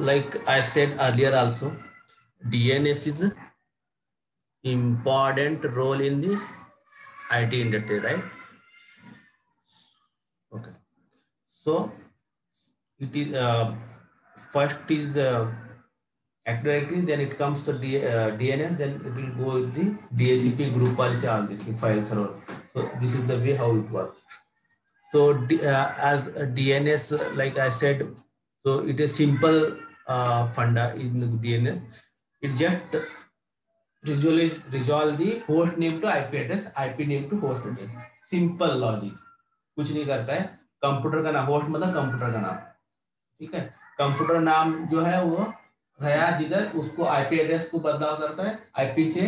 like I said earlier also, DNS is important role in the IT industry, right? Okay. So it is first is Active Directory, then it comes to DNS, then it will go with the DHCP group policy, all this file server. So this is the way how it works. So as DNS, like I said, so it is simple funda in the DNS. It just resolve the host name to IP address, IP name to host address. Simple logic, कुछ नहीं करता है. Computer का नाम, host मतलब computer का नाम, ठीक है. कंप्यूटर नाम जो है वो गया जिधर, उसको आईपी एड्रेस को बदलाव करता है आईपी से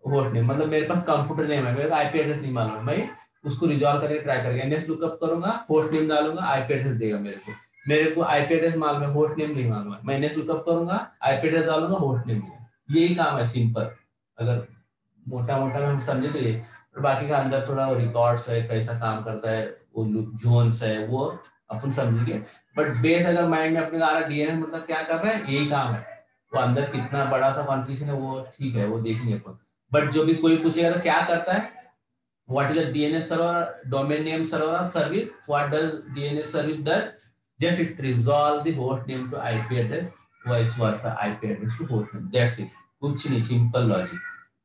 होस्ट नेम. मतलब मेरे पास कंप्यूटर नेम है, मेरे को आईपी एड्रेस नहीं मालूम, मैं उसको रिजॉल्व करके ट्राई करके एनएस लुकअप करूंगा, होस्ट नेम डालूंगा, आईपी एड्रेस देगा मेरे को आईपी एड्रेस मालूम है, होस्ट नेम नहीं मालूम है, मैं एनएस लुकअप करूंगा, आईपी एड्रेस डालूंगा, होस्ट नेम देगा. यही काम है सिंपल. अगर मोटा मोटा हम समझे तो ये, और बाकी का अंदर थोड़ा रिकॉर्ड्स है, कैसा काम करता है, वो जोन्स है, वो अपन समझेंगे. बट बेस अगर माइंड में अपने आ रहा डीएनएस मतलब क्या कर रहा है, यही काम है. वो अंदर कितना बड़ा सा कॉन्फ़िगरेशन है वो ठीक है, वो देखेंगे अपन. बट जो भी कोई पूछेगा तो क्या करता है, what is the DNS server, domain name server service, what does DNS service does, just it resolve the host name to IP address, vice versa IP address to host name, that's it. कुछ नहीं, simple logic.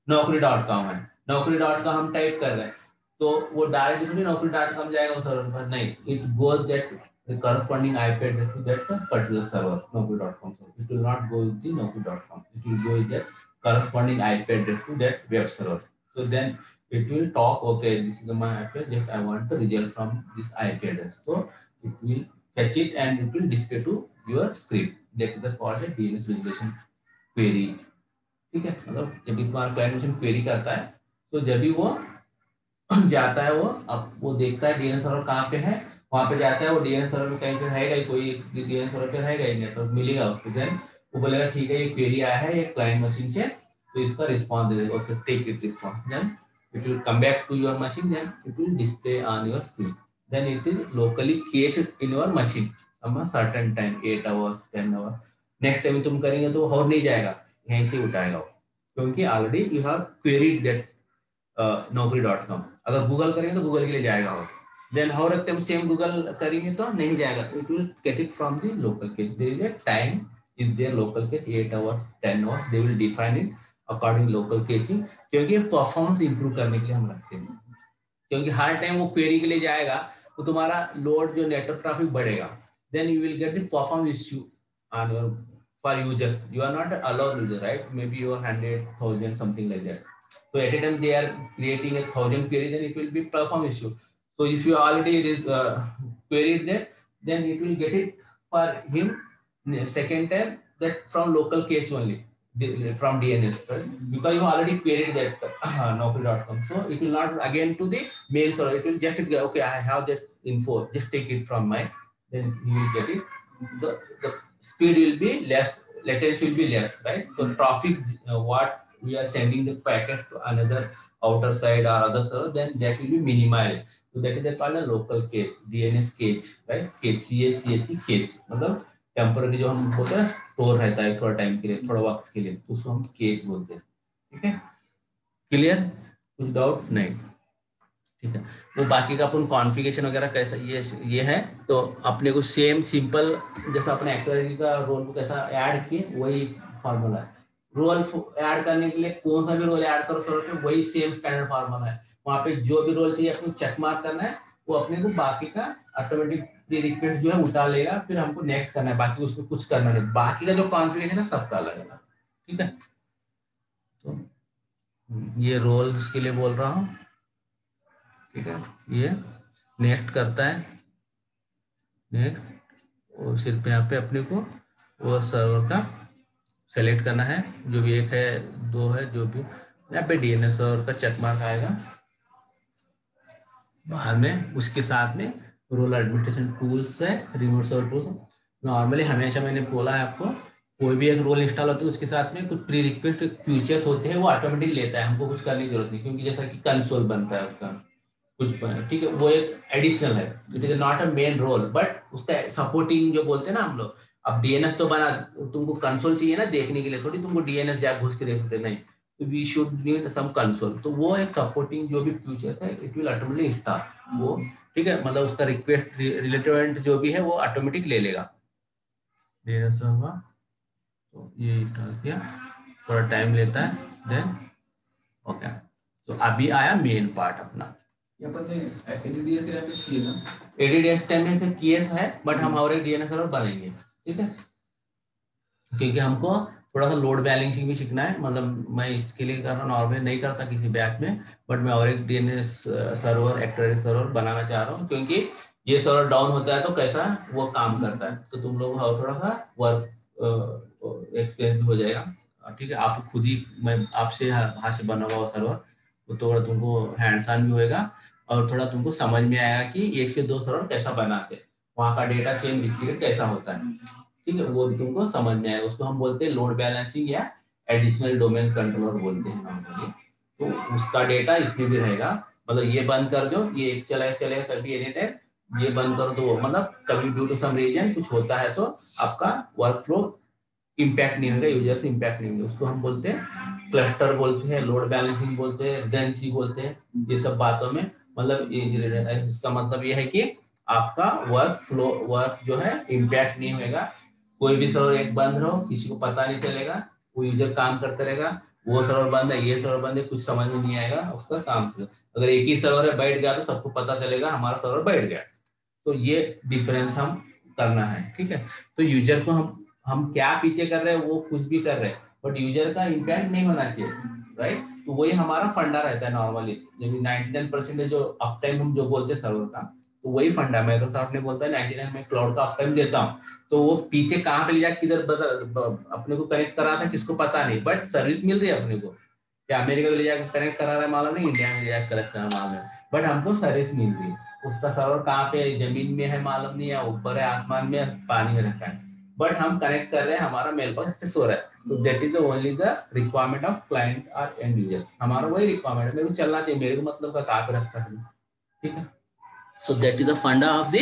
naukri.com है, naukri.com हम type कर रहे हैं तो वो direct थोड़ी naukri.com जाएगा उस सर्वर पर, नहीं, it goes that the corresponding IP address to that particular server, naukri.com server. It will not go with the naukri.com. It will go with that corresponding IP address to that web server. So then it will talk, okay, this is my IP address, just I want to result from this IP address. So it will fetch it and it will display to your script. That is the called the DNS resolution query. ठीक है, मतलब जब भी तुम्हारा client query करता है तो जब भी वो जाता है, वो अब वो देखता है डीएनएस सर्वर कहाँ पे है, वहां पे जाता है, वो डीएनएस सर्वर में कहीं पे रहेगा, कोई डीएनएस सर्वर पे रहेगा, नेटवर्क मिलेगा उसको, देन वो बोलेगा ठीक है ये क्वेरी आया है ये क्लाइंट मशीन से, तो इसका रिस्पांस दे देगा, okay take it response, then it will come back to your machine, then it will display on your screen, then it is locally cached in your machine some certain time, 8 hours 10 hours. Next time तुम करेंगे तो और नहीं जाएगा, यहीं से उठाएगा वो, क्योंकि already you have queried that naukri.com. अगर गूगल करेंगे तो गूगल के लिए जाएगा, और देन हाउ रखते हम सेम गूगल करेंगे तो नहीं जाएगा, it will get it from the local cache. There is a time is there local cache 8 hours 10 hours, they will define it according local caching, क्योंकि परफॉर्मेंस इंप्रूव करने के लिए हम रखते हैं. क्योंकि हर टाइम वो क्वेरी के लिए जाएगा तो तुम्हारा लोड जो नेटवर्क ट्रैफिक बढ़ेगा, then you will get the performance issue on your for users. You are not allowed user, right, may be you are 100,000 something like that. So at a time they are creating 1,000 queries, then it will be performance issue. So if you already queried that, then it will get it for him second time that from local cache only, from DNS, right? Because you already queried that naukri.com. So it will not again to the main server. It will just okay, I have that info, just take it from my, then he will get it. The speed will be less, latency will be less, right? So traffic, what we are sending the packet to another outer side or other server, then that will be minimized. So that is called a local cache, DNS cache, right? Cache, cache, मतलब temporary जो हम बोलते हैं store रहता है थोड़ा time के लिए, थोड़ा वक्त के लिए, उसको हम केज बोलते हैं. ठीक है, क्लियर, कुछ डाउट नहीं? ठीक है, वो बाकी का अपन कॉन्फ़िगरेशन वगैरह कैसा ये है, तो अपने को सेम सिंपल जैसा अपने एक्टिविटी का रोल को कैसा ऐड किए वही फॉर्मूला है. रोल ऐड करने के लिए कौन सा भी रोल ऐड करो सर्वर पे, वही सेम स्टैंडर्ड फॉर्मूला है. वहां पे जो भी रोल चाहिए अपने चेक मार्क करना है, वो अपने को बाकी का ऑटोमेटिक रिक्वेस्ट जो है उठा लेगा, फिर हमको नेक्स्ट करना है, बाकी उसमें कुछ करना नहीं. बाकी का जो कॉन्फ़िगरेशन है सबका अलग अलग. ठीक है, तो ये रोल्स के लिए बोल रहा हूँ. ठीक है, ये नेक्स्ट करता है, नेक्स्ट, और सिर्फ यहाँ पे अपने को वो सर्वर का सेलेक्ट करना है, जो भी एक है दो है, जो भी यहाँ पे डीएनएस सर्वर का चेक मार्क आएगा बाद में. उसके साथ में रोल एडमिनिस्ट्रेशन टूल्स है, रिमोट सर्वर टूल्स. नॉर्मली हमेशा मैंने बोला है आपको, कोई भी एक रोल इंस्टॉल होता है उसके साथ में कुछ प्री रिक्वेस्ट फीचर्स होते हैं, वो ऑटोमेटिक लेता है, हमको कुछ करने की जरूरत नहीं, क्योंकि जैसा कि कंसोल बनता है उसका कुछ, ठीक है, वो एक एडिशनल है, it is not a main role, but उसका सपोर्टिंग जो बोलते हैं ना हम लोग, अब डीएनएस तो बना, तुमको कंसोल चाहिए ना देखने के लिए, थोड़ी तुमको डीएनएस जा घुस के देख सकते नहीं, तो we should need some console. तो वो एक सपोर्टिंग जो भी फीचर्स है इट विल ऑटोमेटिकली इंस्टॉल वो, ठीक है, मतलब उसका रिक्वेस्ट रिलेटेड जो भी है वो ऑटोमेटिक ले लेगा। डीएनएस होगा तो ये इंस्टॉल किया, थोड़ा टाइम लेता है, देन ओके। तो अभी आया मेन पार्ट अपना, यहाँ पर एडीडीएस के टाइम पे किए था, एडीडीएस टाइम में से किए है, बट हम और एक डीएनएस सर्वर बनाएंगे, ठीक है, क्योंकि हमको थोड़ा सा लोड बैलेंसिंग भी सीखना है। मतलब मैं इसके लिए कर रहा हूँ, नॉर्मली नहीं करता किसी बैच में, बट मैं और एक डीएनएस सर्वर, एक्टिव सर्वर बनाना चाह रहा हूँ, क्योंकि ये सर्वर डाउन होता है तो कैसा वो काम करता है, तो तुम लोग थोड़ा सा वर्क एक्सपीरियंस भी हो जाएगा, ठीक है। आप खुद ही, मैं आपसे हाथ से बना हुआ सर्वर, तो थोड़ा तुमको हैंड्स ऑन भी होएगा और थोड़ा तुमको समझ में आएगा कि 1 से 2 सर्वर कैसा बनाते, वहाँ का डेटा सेम रिप्लिकेट कैसा होता है, ठीक है, वो तुमको समझ में आएगा। उसको हम बोलते हैं लोड बैलेंसिंग या एडिशनल डोमेन कंट्रोलर बोलते हैं हम लोग। तो उसका डेटा इसमें भी रहेगा, मतलब ये बंद कर दो, ये एक चलेगा कभी एनी टाइम, ये बंद कर दो, मतलब कभी ड्यू टू सम रीजन कुछ होता है तो आपका वर्क फ्लो इम्पैक्ट नहीं होगा, यूजर से इम्पैक्ट नहीं होगा। उसको हम बोलते हैं क्लस्टर बोलते हैं, लोड बैलेंसिंग बोलते हैं, डेंसी बोलते हैं, ये सब बातों में मतलब इसका मतलब ये है कि आपका वर्क फ्लो, वर्क जो है इम्पैक्ट नहीं होगा, कोई भी सर्वर एक बंद रहो किसी को पता नहीं चलेगा, वो यूजर काम करते रहेगा, वो सर्वर बंद है ये सर्वर बंद है कुछ समझ में नहीं आएगा उसका काम। अगर एक ही सर्वर है बैठ गया तो सबको पता चलेगा हमारा सर्वर बैठ गया। तो ये डिफरेंस हम करना है, ठीक है। तो यूजर को हम क्या पीछे कर रहे हैं वो कुछ भी कर रहे हैं, बट यूजर का इम्पैक्ट नहीं होना चाहिए, राइट। तो वही हमारा फंडा रहता है नॉर्मली, जब 99% जो अप टाइम हम जो बोलते हैं सर्वर का, तो वही फंडा माइक्रोसॉफ्ट ने बोलता है 99 में क्लाउड का अप टाइम देता हूँ, तो वो पीछे कहाँ पे ले जाकर किधर अपने को कनेक्ट करा था किसको पता नहीं, बट सर्विस मिल रही है अपने को, क्या अमेरिका में ले जाकर कनेक्ट करा रहा है मालूम नहीं, इंडिया में ले जाकर कनेक्ट करा मालूम है, बट हमको सर्विस मिल रही है। उसका सर्वर कहाँ पे है, जमीन में है मालूम नहीं, या ऊपर है आसमान में पानी में रखा है, बट हम कनेक्ट कर रहे हैं, हमारा मेल पर सक्सेस हो रहा है। तो that is only the requirement of client और एंड यूजर, हमारा वही रिक्वायरमेंट है, मेरे को चलना चाहिए, मेरे को मतलब उसका कहाँ पे रखता है, ठीक है। So that is the funda of the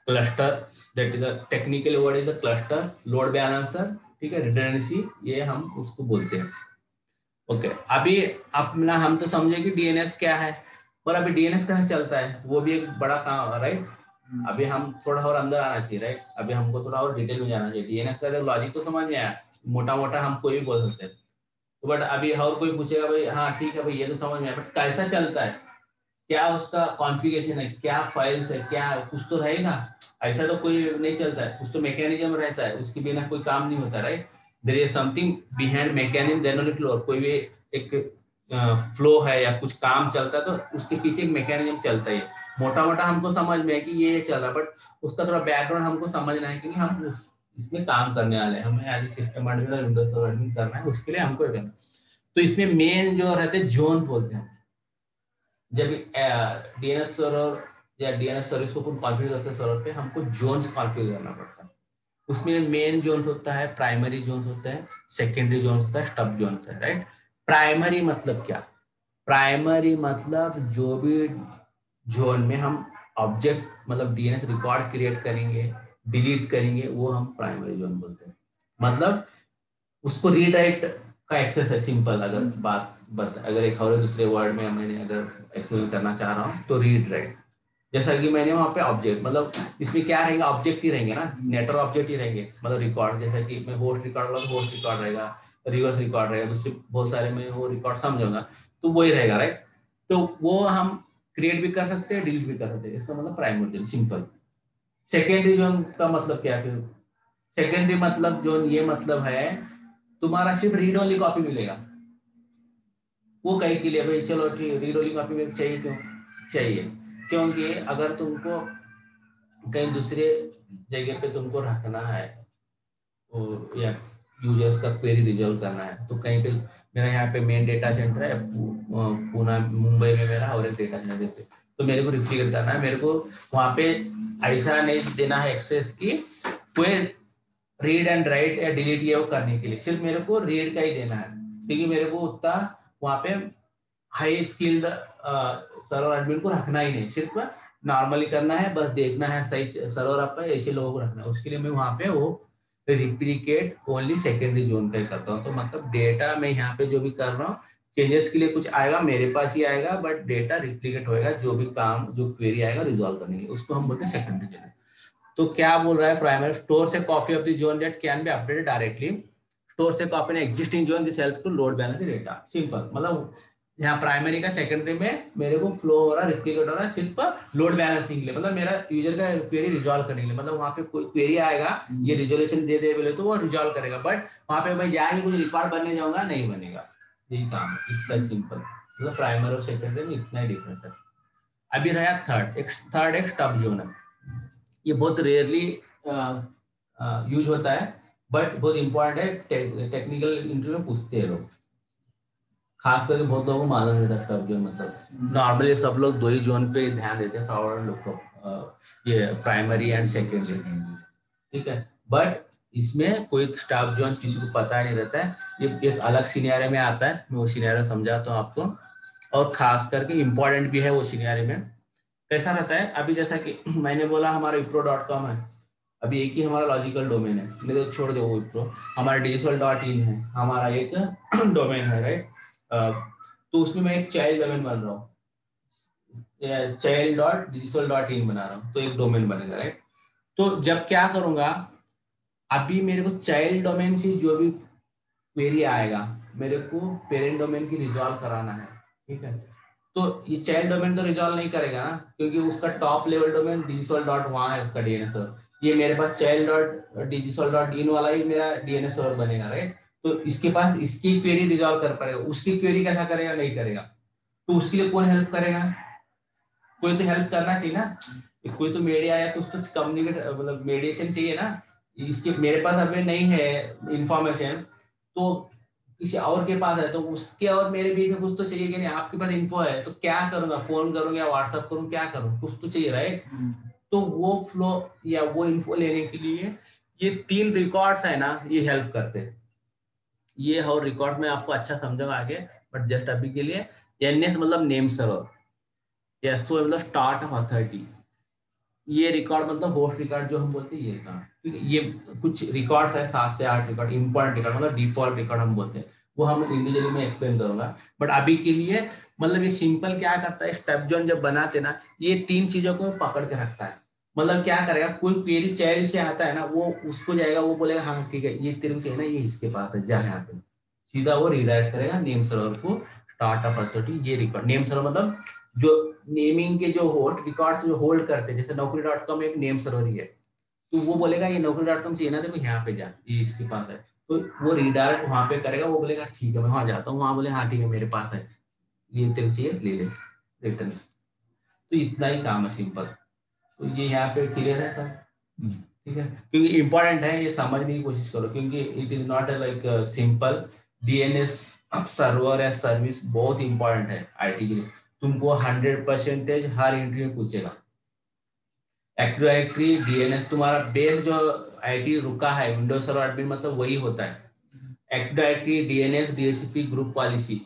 cluster, that is the technical word is the cluster, load balancer, ठीक है, redundancy, ये हम उसको बोलते हैं। ओके अभी अपना हम तो समझे कि डीएनएस क्या है, पर अभी डीएनएस कैसे चलता है वो भी एक बड़ा काम है, राइट। अभी हम थोड़ा और अंदर आना चाहिए, राइट, अभी हमको थोड़ा और डिटेल में जाना चाहिए। डीएनएस का लॉजिक तो समझ में आया, मोटा मोटा हम कोई भी बोल सकते हैं, तो बट अभी और कोई पूछेगा भाई हाँ ठीक है भाई ये तो समझ में आया, बट कैसा चलता है, क्या उसका कॉन्फ़िगरेशन है, क्या फाइल्स है, क्या कुछ तो रहेगा, ऐसा तो कोई नहीं चलता है, कुछ तो मैकेनिज्म रहता है, उसके बिना कोई काम नहीं होता, right. There is something behind mechanism then only flow, कोई भी एक फ्लो है या कुछ काम चलता है तो उसके पीछे एक मैकेनिज्म चलता है। मोटा मोटा हमको समझ में है कि ये चल रहा है, बट उसका थोड़ा बैकग्राउंड हमको समझना है, क्योंकि हम इसमें काम करने वाले हैं, हमें एज सिस्टम एडमिन और विंडोज सर्वर एडमिन करना है, उसके लिए हमको करना। तो इसमें मेन जो रहते हैं जोन बोलते हैं, जब डीएनएस सर्वर या डीएनएस सर्विस को कॉन्फ़िगर करते हैं सर्वर पे, हमको जोन्स कॉन्फ़िगर करना पड़ता है। उसमें मेन जोन्स होता है, प्राइमरी जोन्स होता है, सेकेंडरी जोन्स होता है, स्टब जोन्स है, राइट। प्राइमरी मतलब क्या, प्राइमरी मतलब जो भी जोन में हम ऑब्जेक्ट मतलब डीएनएस रिकॉर्ड क्रिएट करेंगे डिलीट करेंगे वो हम प्राइमरी जोन बोलते हैं। मतलब उसको रीड राइट का एक्सेस है, सिंपल अगर बात अगर एक और दूसरे वर्ड में मैंने अगर एक्सप्लेन करना चाह रहा हूँ तो रीड राइट, जैसा कि मैंने वहाँ पे ऑब्जेक्ट मतलब इसमें क्या रहेगा, ऑब्जेक्ट ही रहेंगे ना, नेटवर्क ऑब्जेक्ट ही रहेंगे, मतलब रिकॉर्ड, जैसा कि मैं होस्ट रिकॉर्ड वाला होस्ट रिकॉर्ड रहेगा, रिवर्स रिकॉर्ड रहेगा, दूसरे बहुत सारे में वो रिकॉर्ड समझूंगा तो वही रहेगा, राइट। तो वो हम क्रिएट भी कर सकते हैं डिलीट भी कर सकते हैं, इसका मतलब primary zone simple. Secondary zone का मतलब क्या, फिर सेकेंडरी मतलब जोन ये मतलब है तुम्हारा सिर्फ रीड ओनली कॉपी मिलेगा, वो कहीं के लिए भाई चलो ठीक रीड ओनली कॉपी में चाहिए, क्यों चाहिए, क्योंकि अगर तुमको कहीं दूसरे जगह पे तुमको रखना है या यूजर्स का क्वेरी रिजॉल्व करना है, तो कहीं पे मेरा यहाँ पे मेन डेटा सेंटर है पुणे मुंबई में मेरा और एक डेटा सेंटर पे, तो मेरे को रिप्लिकेट करना है, मेरे को वहाँ पे ऐसा नहीं देना है एक्सेस की कोई रीड एंड राइट या डिलीट ये वो करने के लिए, सिर्फ मेरे को रीड का ही देना है, क्योंकि मेरे को उतना वहाँ पे हाई स्किल्ड सर्वर एडमिन को रखना ही नहीं, सिर्फ नॉर्मली करना है, बस देखना है सही सर्वर आप पे ऐसे लोगों को रखना है, उसके लिए मैं वहाँ पे वो रिप्लिकेट ओनली सेकेंडरी जोन का ही करता हूँ। तो मतलब डेटा मैं यहाँ पे जो भी कर रहा हूँ चेंजेस के लिए कुछ आएगा मेरे पास ही आएगा, बट डेटा रिप्लिकेट होएगा, जो भी काम जो क्वेरी आएगा रिजॉल्व करने के लिए, उसको हम बोलते हैं सेकेंडरी जोन। तो क्या बोल रहा है प्राइमरी, स्टोर से copy of the zone that can be updated directly, store से copy an existing zone this help to load balance the data. Simple, मतलब यहाँ प्राइमरी का सेकेंडरी में मेरे को फ्लो हो रहा है, रिप्लिकेट हो रहा है सिर्फ लोड बैलेंसिंग के लिए, मतलब मेरा यूजर का क्वेरी रिजॉल्व करने के लिए, मतलब वहाँ पे कोई क्वेरी आएगा ये रिजोल्यूशन दे दे बोले तो वो रिजॉल्व करेगा, बट वहाँ पे मैं जाके कुछ रिकॉर्ड बनने जाऊंगा नहीं बनेगा। यही काम है, इतना सिंपल, मतलब प्राइमरी और सेकेंडरी में इतना ही डिफरेंस है। अभी रहा थर्ड एक स्टब जोन है। ये बहुत रेयरली यूज होता है, बट बहुत इंपॉर्टेंट है, टेक्निकल इंटरव्यू में पूछते हैं लोग, खास करके बहुत लोगों को मालूम नहीं था स्टब जोन मतलब। नॉर्मली सब लोग दो ही जोन पे ध्यान देते हैं, फॉरवर्ड लोग ये प्राइमरी एंड सेकेंडरी, ठीक है, बट इसमें कोई स्टब जोन किसी को पता नहीं रहता है, ये एक अलग सिनेरियो में आता है, मैं वो सिनेरियो समझाता हूँ आपको, और खास करके इम्पोर्टेंट भी है वो सिनेरियो में। कैसा रहता है, अभी जैसा कि मैंने बोला हमारा विप्रो.com है, अभी एक ही हमारा लॉजिकल डोमेन है, मेरे छोड़ दो वो विप्रो, हमारा digital.in है, हमारा एक डोमेन है, राइट। तो उसमें मैं एक चाइल्ड डोमेन बन रहा हूँ, child.digital.in बना रहा हूँ, तो एक डोमेन बनेगा, राइट। तो जब क्या करूंगा, अभी मेरे को चाइल्ड डोमेन से जो भी क्वेरी आएगा मेरे को पेरेंट डोमेन की रिजॉल्व कराना है, ठीक है। तो ये चाइल्ड डोमेन तो रिजॉल्व नहीं करेगा ना, क्योंकि उसका top level domain digital dot वहाँ है उसका डीएनएस सर्वर, ये मेरे पास child dot digital dot in वाला ही मेरा डीएनएस सर्वर बनेगा, राइट। तो इसके पास इसकी क्वेरी रिजॉल्व कर पाएगा, उसकी क्वेरी कैसा करेगा, नहीं करेगा, तो उसके लिए कौन हेल्प करेगा, कोई तो हेल्प करना चाहिए ना, कोई तो मीडिया या कुछ तो कम्युनिकेट मतलब मीडिएशन चाहिए ना। इसके मेरे पास अभी नहीं है इंफॉर्मेशन, तो किसी और के पास है, तो उसके और मेरे बीच में कुछ तो चाहिए कि नहीं, आपके पास इन्फो है तो क्या करूंगा, फोन करूंगा या व्हाट्सएप करूँ, क्या करूँ, कुछ तो चाहिए, राइट। तो वो फ्लो या वो इन्फो लेने के लिए ये 3 रिकॉर्ड्स है ना, ये हेल्प करते हैं। ये और रिकॉर्ड में आपको अच्छा समझाऊंगा आगे, बट जस्ट अभी के लिए एनएस मतलब नेम सर्वर, एसओ मतलब स्टार्ट ऑफ अथॉरिटी, ये रिकॉर्ड मतलब होस्ट रिकॉर्ड जो हम बोलते हैं ये काम, ठीक है। ये कुछ रिकॉर्ड है 7 से 8 रिकॉर्ड, इंपॉर्टेंट रिकॉर्ड मतलब डिफॉल्ट रिकॉर्ड हम बोलते हैं, वो हम इंडिविजुअली में एक्सप्लेन करूंगा, बट अभी के लिए मतलब ये सिंपल क्या करता है, स्टेप जोन जब बनाते ना ये 3 चीजों को पकड़ के रखता है। मतलब क्या करेगा, कोई क्वेरी चाइल्ड से आता है ना, वो उसको जाएगा, वो बोलेगा हाँ ठीक है ये तेरे को चाहिए ना, ये इसके पास है, जा यहाँ पे, सीधा वो रिडायरेक्ट करेगा नेम सर्वर को, स्टार्ट ऑफ अथॉरिटी, ये रिकॉर्ड नेम सर्वर मतलब जो नेमिंग के जो होल्ड रिकॉर्ड्स जो होल्ड करते हैं, जैसे नौकरी.com एक नेम सर्वर ही है, तो वो बोलेगा ये नौकरी.com चाहिए ना, देखो यहाँ पे जा, ये इसके पास है, तो वो रिडायरेक्ट वहां पे करेगा, वो बोलेगा ठीक है मैं वहां जाता हूँ, वहां बोले हाँ ठीक है मेरे पास है, ये तेरे चाहिए ले ले रिटर्न। तो इतना ही काम है सिंपल, तो ये यहाँ पे क्लियर है सर, ठीक है, क्योंकि इंपॉर्टेंट है, ये समझने की कोशिश करो, क्योंकि it is not like simple, DNS server या सर्विस बहुत इंपॉर्टेंट है आईटी के लिए, तुमको 100% हर इंटरव्यू पूछेगा। एक्टिव डायरेक्टरी डीएनएस तुम्हारा बेस जो आईटी रुका है, विंडोज सर्वर एडमिन मतलब वही होता है। Active directory, DNS, DHCP, group policy,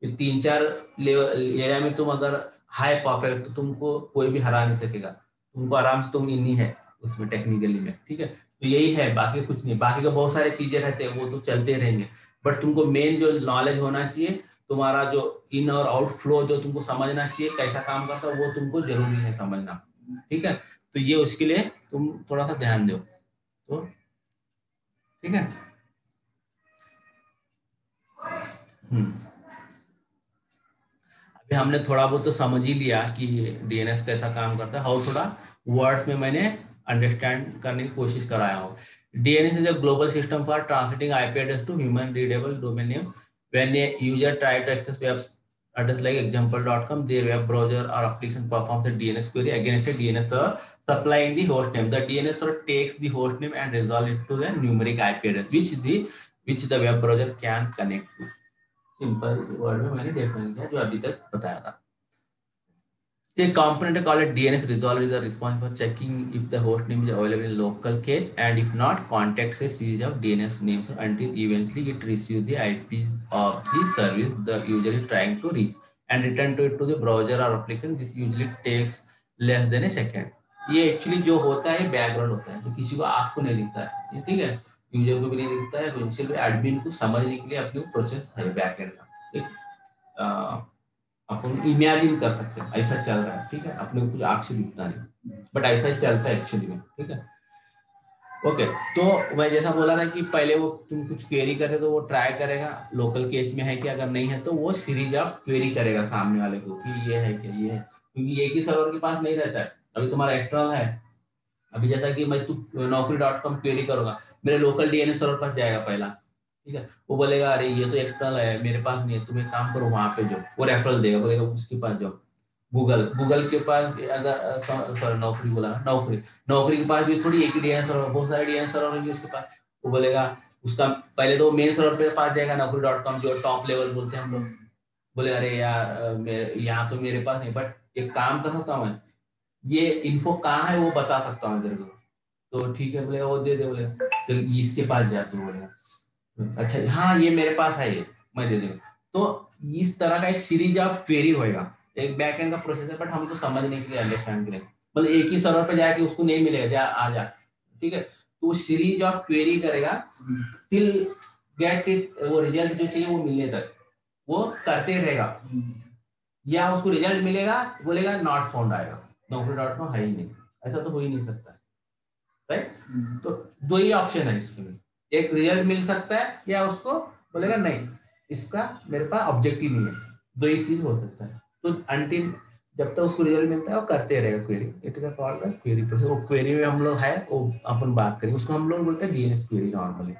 ये 3-4 लेवल एरिया में तुम अगर हाई परफेक्ट, तो तुमको कोई भी हरा नहीं सकेगा, तुमको आराम से तुम इन ही है उसमें टेक्निकली में, ठीक है। तो यही है, बाकी कुछ नहीं, बाकी का बहुत सारी चीजें रहते हैं वो तो चलते रहेंगे, बट तुमको मेन जो नॉलेज होना चाहिए, तुम्हारा जो इन और आउट फ्लो जो तुमको समझना चाहिए कैसा काम करता है, वो तुमको जरूरी है समझना, ठीक है। तो ये उसके लिए तुम थोड़ा सा ध्यान दो, तो ठीक है। अभी हमने थोड़ा बहुत तो समझ ही लिया कि डीएनएस कैसा काम करता है, और थोड़ा वर्ड्स में मैंने अंडरस्टैंड करने की कोशिश कराया हूँ। DNS is a global system for translating IP address to human readable domain name. When a user try to access web address like example.com, their web browser or application performs a DNS query against a DNS server supplying the host name. The DNS server takes the host name and resolves it to the numeric IP address which the web browser can connect to. Simple word में मैंने definition किया जो अभी तक बताया था। A component called DNS resolver is responsible for checking if the host name is available in local cache, and if not, contacts a series of DNS names until eventually it receives the IP of the service the user is trying to reach and return to it to the browser or application. This usually takes less than a second. ये actually जो होता है background होता है, जो किसी को आपको नहीं दिखता है, ठीक है। यूजर को भी नहीं दिखता है, तो सिर्फ एडमिन को समझने के लिए अपने प्रोसेस है बैकएंड का। एक अपन इमेजिन कर सकते हैं ऐसा चल रहा है, ठीक है, अपने को कुछ आंख से दिखता नहीं, बट ऐसा ही चलता है एक्चुअली में, ठीक है। ओके, तो मैं जैसा बोला था कि पहले वो तुम कुछ क्वेरी करे तो वो ट्राई करेगा लोकल केस में है कि, अगर नहीं है तो वो सीरीज ऑफ क्वेरी करेगा सामने वाले को कि ये है क्या, ये है, क्योंकि एक ही सर्वर के पास नहीं रहता है। अभी तुम्हारा एक्सटर्नल है, अभी जैसा कि मैं तू naukri.com क्वेरी करूंगा, मेरे लोकल डीएनएस सर्वर पास जाएगा पहला, ठीक है, वो बोलेगा अरे ये तो एक्सटर्नल है मेरे पास नहीं है, तुम एक काम करो वहां पे जाओ, वो रेफरल देगा, बोलेगा उसके पास जाओ। गूगल के पास अगर सॉरी नौकरी बोला, नौकरी नौकरी के पास भी थोड़ी एक ही डीएनएस सर्वर, बहुत सारे डीएनएस सर्वर होंगे उसके पास, वो बोलेगा उसका पहले तो मेन सर्वर पे पास जाएगा naukri.com जो टॉप लेवल बोलते हैं हम लोग, बोले अरे यार यहाँ तो मेरे पास नहीं, बट एक काम कर सकता हूँ मैं, ये इन्फो कहाँ है वो बता सकता हूँ तेरे को, तो ठीक है बोले वो दे दे, बोले तो इसके पास जा तू, बोले अच्छा हाँ ये मेरे पास है, ये मैं दे दूंगा। तो इस तरह का एक सीरीज ऑफ क्वेरी होएगा, एक बैकएंड का प्रोसेस है, बट हमको समझने के लिए, अंडरस्टैंड के लिए, मतलब एक ही सर्वर पे जाके उसको नहीं मिलेगा जा आ जा, ठीक है, तो सीरीज ऑफ क्वेरी करेगा टिल गेट इट, वो रिजल्ट जो चाहिए वो मिलने तक वो करते रहेगा, या उसको रिजल्ट मिलेगा बोलेगा नॉट फाउंड आएगा, naukri.com है ही नहीं, ऐसा तो हो ही नहीं सकता, राइट। तो दो ही ऑप्शन है इसके में, एक रिजल्ट मिल सकता है या उसको बोलेगा नहीं इसका मेरे पास ऑब्जेक्टिव नहीं है, दो ही चीज हो सकता है। तो अंटिल जब तक उसको रिजल्ट मिलता है वो करते रहेगा query, it is called query process. वो क्वेरी में हम लोग है वो अपन बात करेंगे, उसको हम लोग बोलते हैं डीएनएस क्वेरी नॉर्मली।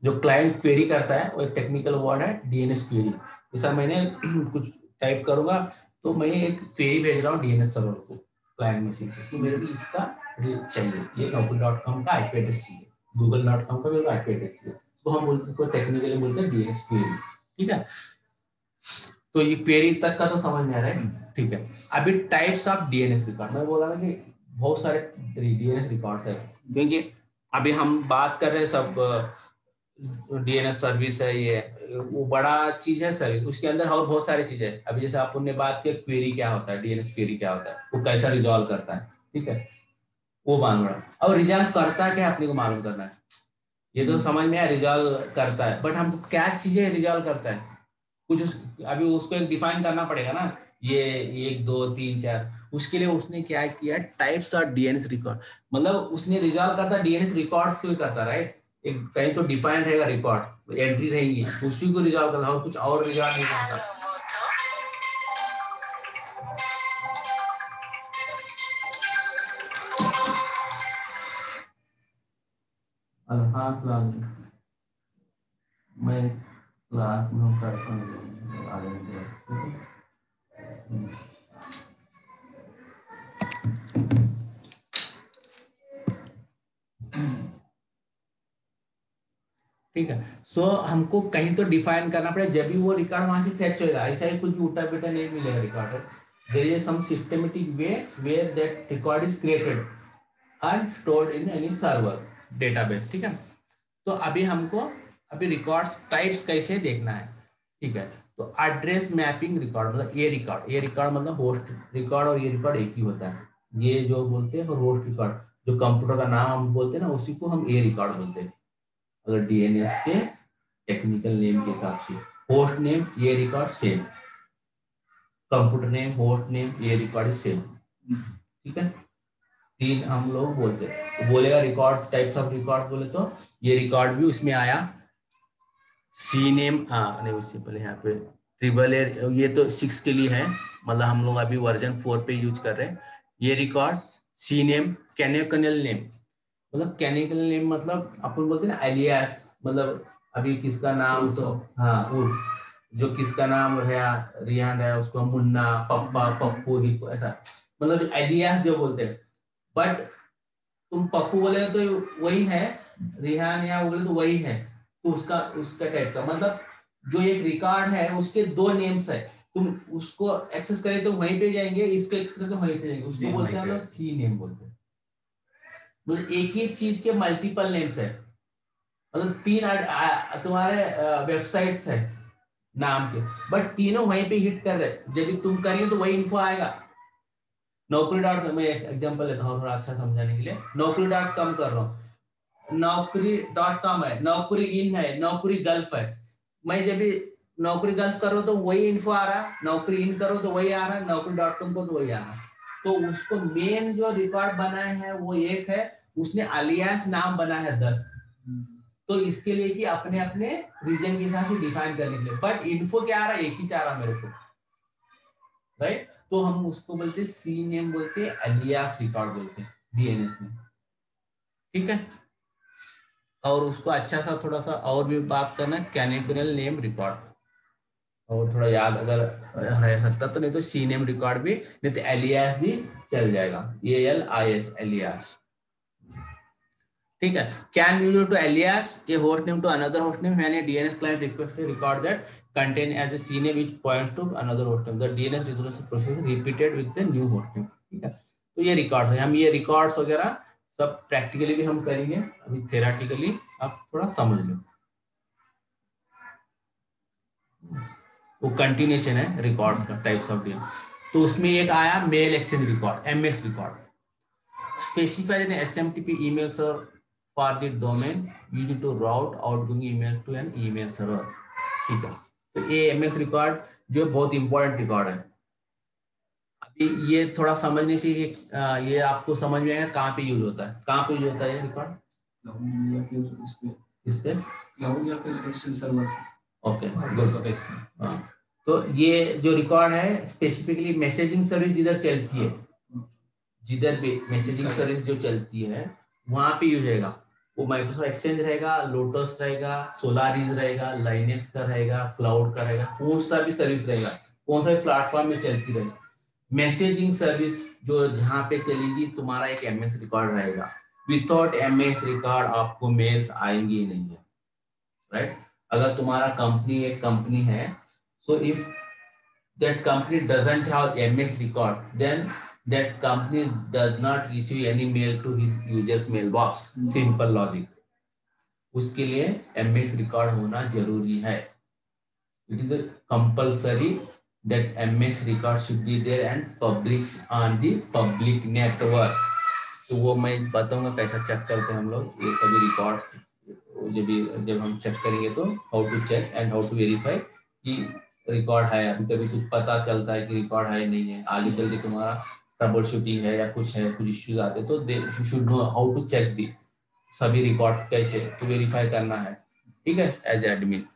जो क्लाइंट क्वेरी करता है वो एक टेक्निकल वर्ड है डीएनएस क्वेरी। जैसा मैंने कुछ टाइप करूंगा तो मैं एक क्वेरी भेज रहा हूँ डीएनएस सर्वर को क्लाइंट मशीन से कि मेरे को इसका चाहिए, ये naukri.com का आईपी एड्रेस चाहिए, google.com का मेरे को आईपी एड्रेस चाहिए, तो हम बोलते हैं टेक्निकली बोलते हैं डीएनएस क्वेरी, ठीक है। तो ये क्वेरी तक का तो समझ में आ रहा है, ठीक है। अभी टाइप्स ऑफ डीएनएस रिकॉर्ड, मैं बोला था कि बहुत सारे डीएनएस रिकॉर्ड्स है, क्योंकि अभी हम बात कर रहे हैं सब डीएनएस सर्विस है, ये वो बड़ा चीज है सर्विस, उसके अंदर और बहुत सारी चीजें है। अभी जैसे आपने बात की क्वेरी क्या होता है, डीएनएस क्वेरी क्या होता है, वो कैसा रिजॉल्व करता है, ठीक है, वो मालूम है। और रिजॉल्व करता है क्या अपने को मालूम करना है, ये तो समझ में है रिजॉल्व करता है, बट हमको क्या चीजें रिजॉल्व करता है कुछ अभी उसको एक डिफाइन करना पड़ेगा ना, ये 1 2 3 4, उसके लिए उसने क्या किया टाइप्स ऑफ डीएनएस रिकॉर्ड, मतलब उसने रिजॉल्व करता डीएनएस रिकॉर्ड्स को ही करता, राइट। एक कहीं तो डिफाइन रहेगा रिकॉर्ड, एंट्री रहेगी उसी को रिजॉल्व करता और कुछ और रिजॉल्व नहीं करता। हाँ मैं क्लास में करता हूँ आगे, ठीक है। सो हमको कहीं तो डिफाइन करना पड़ेगा, जब भी वो रिकॉर्ड वहां से फेच होगा, ऐसा ही कुछ उल्टा बेटा नहीं मिलेगा record. There is some systematic way where that record is created and stored in any server database, ठीक है। तो अभी हमको अभी रिकॉर्ड्स टाइप्स कैसे देखना है, ठीक है। तो एड्रेस मैपिंग रिकॉर्ड मतलब ये रिकॉर्ड मतलब होस्ट रिकॉर्ड, और ये रिकॉर्ड एक ही होता है, ये जो बोलते हैं होस्ट रिकॉर्ड, जो कंप्यूटर का नाम हम बोलते हैं ना उसी को हम ए रिकॉर्ड बोलते हैं, अगर डीएनएस के टेक्निकल नेम के हिसाब से। होस्ट नेम ये record same, computer name host name ये रिकॉर्ड सेम, ठीक है। तीन हम लोग बोलते हैं, तो बोलेगा रिकॉर्ड टाइप्स ऑफ रिकॉर्ड बोले तो ये रिकॉर्ड भी उसमें आया, सी नेम नहीं उससे पहले यहाँ पे ट्रिपल ए, ये तो 6 के लिए है, मतलब हम लोग अभी वर्जन 4 पे यूज कर रहे हैं। ये रिकॉर्ड सी नेम कैनिकल नेम, मतलब कैनिकल नेम मतलब अपन बोलते हैं ना एलियास, मतलब अभी किसका नाम तो हाँ जो किसका नाम है रिहान है उसको मुन्ना पप्पा पप्पू रिको ऐसा, मतलब एलियास जो बोलते हैं। बट तुम पप्पू बोले तो वही है, रिहान या बोले तो वही है, तो उसका उसका टाइप का मतलब जो एक रिकॉर्ड है उसके 2 नेम्स है, तुम उसको एक्सेस करें तो वहीं पे जाएंगे, इसको एक्सेस करें तो वहीं पे जाएंगे, उसको बोलते हैं हम लोग सी नेम बोलते हैं। मतलब एक ही चीज के मल्टीपल नेम्स है, मतलब 3 तुम्हारे वेबसाइट्स है नाम के, बट तीनों वहीं पे हिट कर रहे, जब तुम करेंगे तो वही इन्फो आएगा। naukri.com मैं एक एग्जांपल लेता हूँ थोड़ा अच्छा समझाने के लिए, naukri.com कर रहा हूँ, naukri.com है, नौकरी इन है, नौकरी गल्फ है। मैं जब भी नौकरी गल्फ करो तो वही इन्फो आ रहा है, नौकरी इन करो तो वही आ रहा है, नौकरी.com को तो वही आ रहा है। तो उसको मेन जो रिकॉर्ड बनाए हैं वो एक है, उसने अलियास नाम बना है 10। तो इसके लिए कि अपने अपने रीजन के हिसाब से डिफाइन करने के लिए, बट इन्फो क्या आ रहा है, एक ही चाह रहा मेरे को, राइट। तो हम उसको बोलते हैं सी नेम, बोलते हैं अलियास रिकॉर्ड बोलते हैं डीएनएस में, ठीक है। और उसको अच्छा सा थोड़ा सा और भी बात करना, कैनिकुलर नेम रिकॉर्ड, और थोड़ा याद अगर रह सकता तो, नहीं तो सी नेम रिकॉर्ड भी, नहीं तो एलियास भी चल जाएगा, ALIS एलियास, ठीक है। Can use to alias a host name to another host name when a DNS client request a record that contain as a CNAME which points to another host name. The DNS resolution process repeated with the new host name, ठीक है। तो ये record है, हम ये records वगैरह सब practically भी हम करेंगे, अभी थेराटिकली आप थोड़ा समझ लो। वो कंटिन्यूशन है रिकॉर्ड्स का, टाइप्स ऑफ डीएनएस। तो उसमें एक आया mail exchange record, MS record, specified in SMTP email server for the domain used to route outgoing email to an email server, ठीक है। तो ये MS रिकॉर्ड जो बहुत इंपॉर्टेंट रिकॉर्ड है। अभी ये थोड़ा समझने से ये आपको समझ में आएगा कहाँ पे यूज होता है, कहाँ पे यूज होता है ये रिकॉर्ड, या फिर इस पे क्लाउड या फिर एक्सेल सर्वर, ओके। हाँ, तो ये जो रिकॉर्ड है स्पेसिफिकली मैसेजिंग सर्विस जिधर चलती है, जिधर भी मैसेजिंग सर्विस जो चलती है वहां पे यूज होगा। वो माइक्रोसॉफ्ट एक्सचेंज रहेगा, लोटस रहेगा, सोलारिस रहेगा, लाइनेक्स का रहेगा, क्लाउड का रहेगा, कौन सा भी सर्विस रहेगा, कौन सा भी प्लेटफॉर्म में चलती रहेगी। मैसेजिंग सर्विस जो जहां पे चलेगी तुम्हारा एक MS रिकॉर्ड रहेगा। विदाउट MS रिकॉर्ड आपको मेल्स आएंगे ही नहीं है, राइट। अगर तुम्हारा कंपनी एक कंपनी है, so if that company doesn't have MS record, then that company does not receive any mail to his users mailbox. Simple logic. उसके लिए MS record होना जरूरी है। It is a compulsory that MS record should be there and published on the public network. तो वो मैं बताऊंगा कैसा चेक करते हैं हम लोग ये सभी रिकॉर्ड, जब हम चेक करेंगे तो how to check and how to verify कि रिकॉर्ड है। अभी कभी कुछ पता चलता है कि रिकॉर्ड है नहीं है, आगे चल के तुम्हारा ट्रबल शूटिंग है या कुछ है, कुछ इश्यूज आते तो you should know how to check the सभी रिकॉर्ड कैसे तो वेरीफाई करना है, ठीक है, एज एडमिन।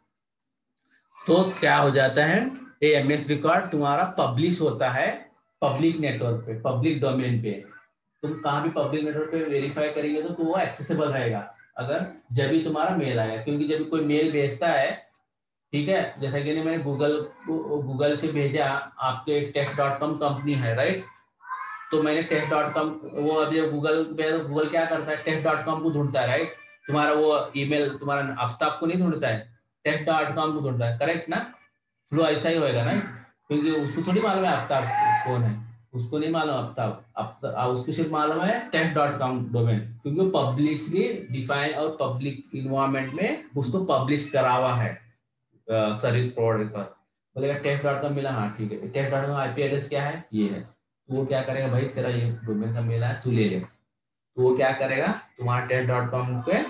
तो क्या हो जाता है, ये MS रिकॉर्ड तुम्हारा पब्लिश होता है पब्लिक नेटवर्क पे, पब्लिक डोमेन पे। तुम कहाँ भी पब्लिक नेटवर्क पे वेरीफाई करेंगे तो वो एक्सेसिबल रहेगा अगर जब भी तुम्हारा मेल आएगा, क्योंकि जब कोई मेल भेजता है, ठीक है, जैसा कि मैंने गूगल से भेजा, आपके टेक्स्ट.com कंपनी है, राइट। तो मैंने टेक्स्ट.com वो अभी गूगल क्या करता है, टेक्स्ट.com को ढूंढता है, राइट। तुम्हारा वो ईमेल तुम्हारा आफ्ताब को नहीं ढूंढता है, टेक्स्ट.com को ढूंढता है, करेक्ट ना। फ्लो ऐसा ही होएगा ना, क्योंकि उसको थोड़ी मालूम है आफ्ताब कौन है, उसको नहीं मालूम आफ्ताब, उसको सिर्फ मालूम है टेक्स्ट.com डोमेन, क्योंकि वो पब्लिकली डिफाइन और पब्लिक इन्वायरमेंट में उसको पब्लिश करा हुआ है सर्विस प्रोवाइडर पर। बोलेगा टेक्स्ट.com मिला, हाँ ठीक है, टेक्स्ट.com IP एड्रेस क्या है, ये है। तो वो क्या करेगा, भाई तेरा ये डोमेन का मिला है, तू ले ले। तो वो क्या करेगा, तुम्हारा टेक्स्ट.com पे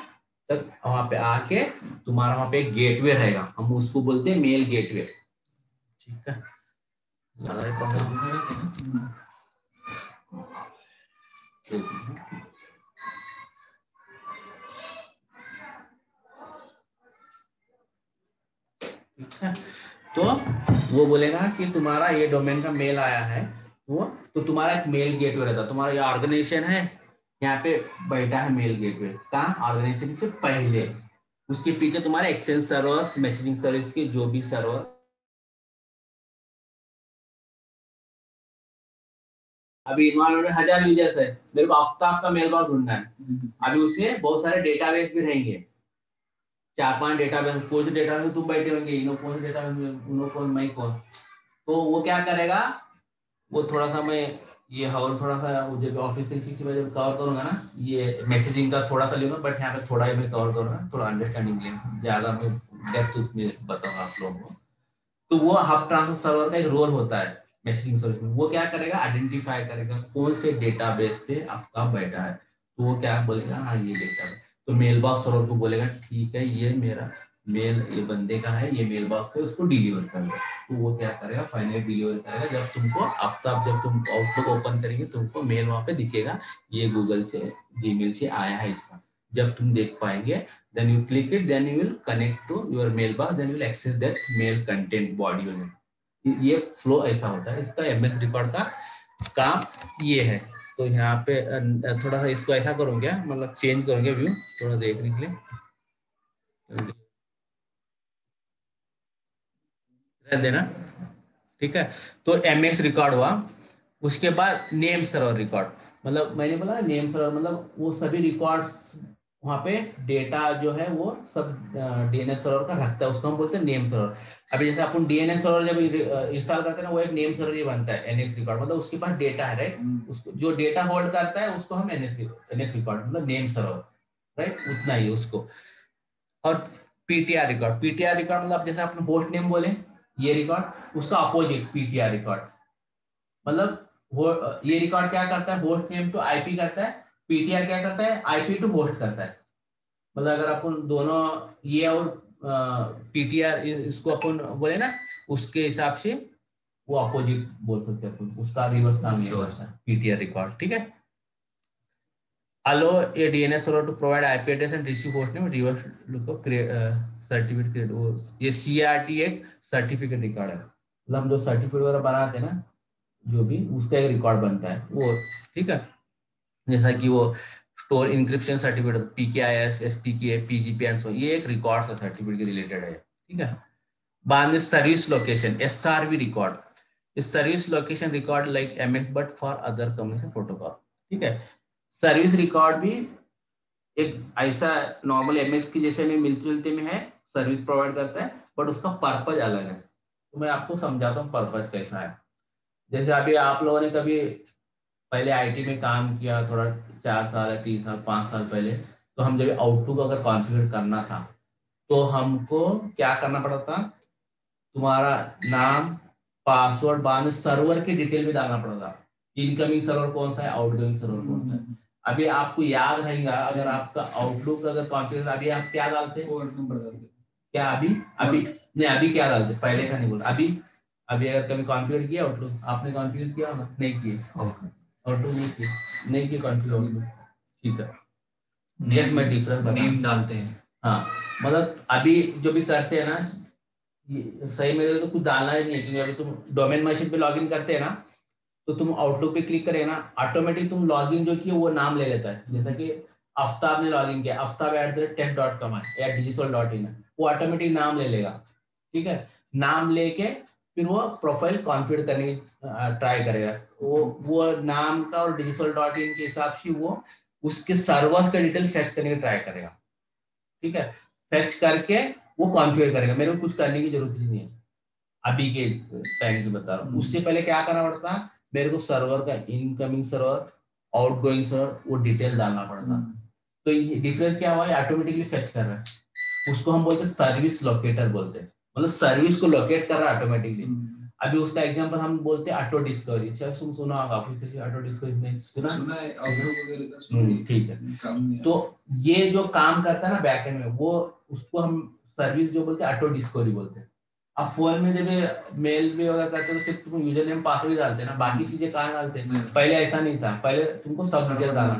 तक वहां पे आके तुम्हारा वहां पे गेटवे रहेगा, हम उसको बोलते हैं मेल गेटवे, ठीक है। तो वो बोलेगा कि तुम्हारा ये डोमेन का मेल आया है, वो तो तुम्हारा एक मेल गेटवे रहता है। तुम्हारा ये ऑर्गेनाइजेशन है, यहाँ पे बैठा है मेल गेटवे कहाँ, ऑर्गेनाइजेशन से पहले, उसके पीछे तुम्हारे एक्सचेंज सर्वर्स, मैसेजिंग सर्विस के जो भी सर्वर, अभी इन्वायरमेंट में 1000 यूजर्स है, मेरे को आफ्ताब का मेल बॉक्स ढूंढना है। अभी उसमें बहुत सारे डेटाबेस भी रहेंगे, 4-5 डेटाबेस, कुछ डेटाबेस में तुम बैठे होंगे, इनो कौन डेटाबेस में, उनो कौन, मैं कौन। तो वो क्या करेगा, वो थोड़ा सा मैं ये और थोड़ा सा मुझे ऑफिस 365 कवर करूंगा ना, ये मैसेजिंग का थोड़ा सा लूंगा, बट यहाँ पे थोड़ा ही मैं कवर करूंगा, थोड़ा अंडरस्टैंडिंग के लिए, ज्यादा मैं डेप्थ उसमें बताऊंगा आप लोगों को। तो वो हब ट्रांसफर सर्वर का एक रोल होता है मैसेजिंग सर्विस में। वो क्या करेगा, आइडेंटिफाई करेगा कौन से डेटाबेस पे आपका बैठा है, तो वो क्या बोलेगा, हाँ ये डेटाबेस। तो मेल बॉक्स सर्वर को बोलेगा ठीक है ये मेरा मेल ये बंदे का है, ये मेल बॉक्स है, उसको डिलीवर कर दो। तो वो क्या करेगा, फाइनली डिलीवर करेगा। जब तुमको आफ्ताब जब तुम आउटलुक ओपन करेंगे तुमको मेल वहां पे दिखेगा, ये गूगल से जीमेल से आया है इसका। जब तुम देख पाएंगे then you click it, then you will connect to your mailbox, then you will access that mail content body unit. ये फ्लो ऐसा होता है। इसका एमएस रिकॉर्ड का काम ये है। तो यहाँ पे थोड़ा सा इसको ऐसा करूंगे, मतलब चेंज करूंगे व्यू थोड़ा देखने के लिए, रह देना, ठीक है। तो एमएस रिकॉर्ड हुआ। उसके बाद नेम सर्वर रिकॉर्ड, मतलब मैंने बोला नेम सर्वर मतलब वो सभी रिकॉर्ड्स वहाँ पे डेटा जो है वो सब डीएनएस सर्वर का रखता है, उसको हम बोलते हैं नेम सर्वर। अभी जैसे अपन डीएनएस सर्वर जब इंस्टॉल करते हैं ना, वो एक नेम सर्वर ही बनता है, एनएस रिकॉर्ड, मतलब उसके पास डेटा है, राइट। उसको जो डेटा होल्ड करता है उसको हम एनएस रिकॉर्ड मतलब नेम सर्वर, राइट, उतना ही उसको। और पीटीआर रिकॉर्ड, पीटीआर रिकॉर्ड मतलब जैसे आपने होस्ट नेम बोले ये रिकॉर्ड, उसका अपोजिट पीटीआर रिकॉर्ड, मतलब ये रिकॉर्ड क्या करता है, होस्ट नेम टू आईपी करता है, पीटीआर क्या करता है, आईपी टू होस्ट करता है। मतलब अगर अपन दोनों ये और पीटीआर इसको अपन बोले ना, उसके हिसाब से वो अपोजिट बोल सकते हैं अपन, उसका रिवर्स काम ये होता है पीटीआर रिकॉर्ड, ठीक है। allow a DNS server to provide IP address and receive host name, reverse lookup certificate create, वो ये CRT एक सर्टिफिकेट रिकॉर्ड है, मतलब हम जो सर्टिफिकेट वगैरह बनाते हैं ना जो भी, उसका एक रिकॉर्ड बनता है वो, ठीक है। जैसा कि वो store encryption certificate PKIS SPK PGP and so, ये एक रिकॉर्ड सर्टिफिकेट के रिलेटेड है, ठीक है। बाद में सर्विस लोकेशन SRV रिकॉर्ड, इस service location record like MX but for other communication protocol, ठीक है। सर्विस रिकॉर्ड भी एक ऐसा नॉर्मल एमएक्स की जैसे में मिलते जुलते में है, सर्विस प्रोवाइड करता है, बट उसका पर्पज अलग है। तो मैं आपको समझाता हूँ पर्पज कैसा है। जैसे अभी आप लोगों ने कभी पहले आईटी में काम किया, थोड़ा 4 साल या 3 साल 5 साल पहले, तो हम जब आउटलुक अगर कॉन्फ़िगर करना था तो हमको क्या करना पड़ता था, तुम्हारा नाम पासवर्ड बाद में सर्वर की डिटेल भी डालना पड़ता, इनकमिंग सर्वर कौन सा है, आउटगोइंग सर्वर कौन सा है। अभी आपको याद रहेगा अगर आपका आउटलुक अगर कॉन्फ़िगर, अभी आप क्या डालते हैं, पोर्ट नंबर डालते क्या, अभी अभी नहीं, अभी क्या डालते, पहले का नहीं बोल, अभी अभी अगर कभी कॉन्फ़िगर किया आउटलुक, आपने कॉन्फ़िगर किया होगा, नहीं किया आउटलुक, नहीं किया कॉन्फ़िगर, ठीक है। नेक्स्ट में डिफरेंस नेम डालते हैं, हाँ, मतलब अभी जो भी करते हैं ना सही में तो कुछ डालना ही नहीं है, क्योंकि अभी तुम डोमेन मशीन पे लॉगिन करते हैं ना, तो तुम आउटलुक पे क्लिक करें ना, ऑटोमेटिक तुम लॉगिन जो किया वो नाम ले लेता है। जैसा कि आफ्ताब ने लॉगिन किया, aftab@tech.com है या digisol.in है, वो ऑटोमेटिक नाम ले लेगा, ठीक है। नाम लेके फिर वो प्रोफाइल कॉन्फ़िगर करने की ट्राई करेगा, वो नाम का और digisol.in के हिसाब से वो उसके सर्वर का डिटेल फेच करने की ट्राई करेगा, ठीक है। फेच करके वो कॉन्फ़िगर करेगा, मेरे को कुछ करने की जरूरत ही नहीं है अभी के टाइम की बता रहा हूँ। उससे पहले क्या करना पड़ता, मेरे को सर्वर का इनकमिंग सर्वर आउटगोइंग सर्वर वो डिटेल डालना पड़ता। तो ये डिफरेंस क्या हुआ है, ऑटोमेटिकली फेच कर रहा है, उसको हम बोलते हैं सर्विस लोकेटर बोलते हैं, मतलब सर्विस को लोकेट कर रहा है ऑटोमेटिकली। अभी उसका एग्जांपल हम बोलते हैं ऑटो डिस्कवरी, शायद तुम सुना होगा, ऑफिस से ऑटो डिस्कवरी में सुना है, ठीक है। तो ये जो काम करता है ना बैकएंड में, वो उसको हम सर्विस जो बोलते हैं ऑटो डिस्कवरी बोलते हैं। अब फोन में जब मेल भी वगैरह करते हो तो सिर्फ तुम यूजर नेम पासवर्ड ही डालते हैं ना, बाकी चीजें कहाँ डालते हैं, पहले ऐसा नहीं था, पहले तुमको सब डिटेल डालना।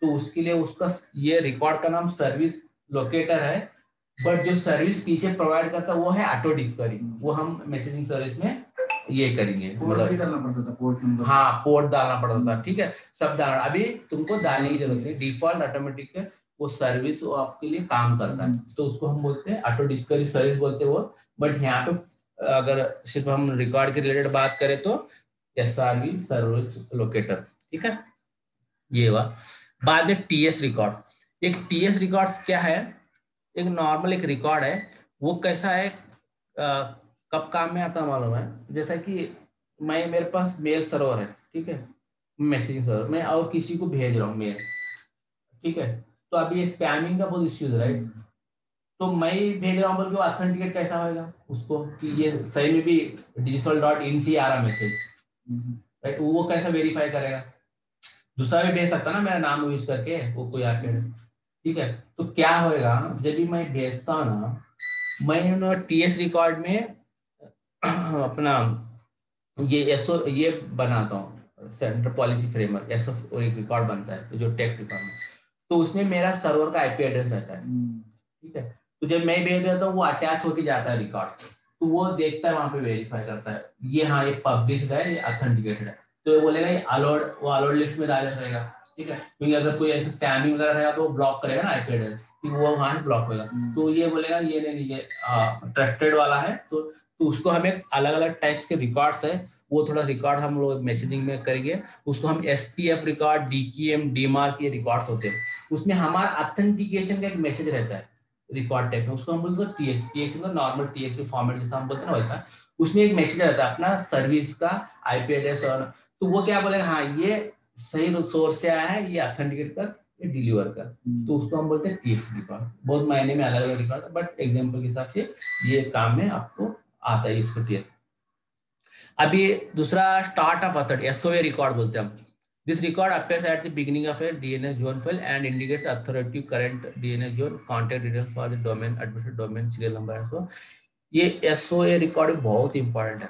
तो उसके लिए उसका ये रिकॉर्ड का नाम सर्विस लोकेटर है, बट जो सर्विस पीछे प्रोवाइड करता है वो है ऑटो डिस्कवरी, वो हम मैसेजिंग सर्विस में ये करेंगे, मतलब डालना पड़ता था पोर्ट नंबर, हाँ पोर्ट डालना पड़ता था, ठीक है, सब डालना। अभी तुमको डालने की जरूरत नहीं, डिफॉल्ट ऑटोमेटिक वो सर्विस वो आपके लिए काम करता है, तो उसको हम बोलते हैं ऑटो डिस्कवरी सर्विस बोलते हैं वो। बट यहाँ पे अगर सिर्फ हम रिकॉर्ड के रिलेटेड बात करें तो SRV सर्विस लोकेटर, ठीक है, ये हुआ। बाद में TS रिकॉर्ड, एक TS रिकॉर्ड्स क्या है, एक नॉर्मल एक रिकॉर्ड है, वो कैसा है, कब काम में आता मालूम है, जैसा कि मेरे पास मेल सर्वर है, ठीक है, मैसेजिंग सर्वर, मैं और किसी को भेज रहा हूँ मेल, ठीक है, तो अभी स्पैमिंग का बहुत इश्यूज है, राइट। तो मैं भेज रहा हूँ बोल के ऑथेंटिकेट कैसा होगा उसको कि ये सही में भी digisol.in से आ रहा मैसेज, राइट, वो कैसा वेरीफाई करेगा, दूसरा भी भेज सकता ना मेरा नाम यूज करके, वो कोई आके ठीक है। तो क्या होएगा, जब भी मैं भेजता हूँ ना, मैं टीएस रिकॉर्ड में अपना ये एसओ ये बनाता हूँ, सेंटर पॉलिसी फ्रेमवर्क एसओ एक रिकॉर्ड बनता है, तो जो टेक्स्ट रिकॉर्ड में, तो उसमें मेरा सर्वर का आईपी एड्रेस रहता है। ठीक है। तो जब मैं भेज देता हूँ वो अटैच होके जाता है रिकॉर्ड, तो वो देखता है वहां पे, वेरीफाई करता है ये हाँ ये पब्लिश्ड है, ये ऑथेंटिकेटेड है, तो ये बोलेगा ये अलाउड, वो अलाउड लिस्ट में डाला रहेगा। ठीक है। क्योंकि अगर कोई ऐसे स्कैमिंग वगैरह रहेगा तो वो ब्लॉक करेगा ना आईपी एड्रेस, कि वो वहां से ब्लॉक होगा। तो ये बोलेगा ये नहीं ये ट्रस्टेड वाला है, तो उसको हमें अलग अलग टाइप्स के रिकॉर्ड्स है, वो थोड़ा रिकॉर्ड हम लोग मैसेजिंग में करेंगे, उसको हम एसपीएफ रिकॉर्ड, डीक्यूएम, डीमार्क, ये रिकॉर्ड्स होते हैं, उसमें हमारा ऑथेंटिकेशन का एक मैसेज रहता है रिकॉर्ड टाइप में, उसको हम बोलते हैं टीएक्स, टीएक्स मतलब नॉर्मल टीएक्स फॉर्मेट जैसा हम बोलते हैं ना वैसा, उसमें एक मैसेज रहता है अपना सर्विस का आईपी एड्रेस, और तो वो क्या बोलेगा हाँ ये सही सोर्स से आया है, ये ऑथेंटिकेट कर, ये डिलीवर कर, तो उसको हम बोलते हैं टीएक्स रिकॉर्ड। बहुत मायने में अलग अलग रिकॉर्ड, बट एग्जाम्पल के हिसाब से ये काम में आपको आता है इसको टीएक्स। अभी दूसरा start of authority, SOA record बोलते हैं हम। This record appears at the beginning of a DNS zone file and indicates authority current DNS zone, contact details for the domain, administrator domain, serial number and so। ये SOA record बहुत important है।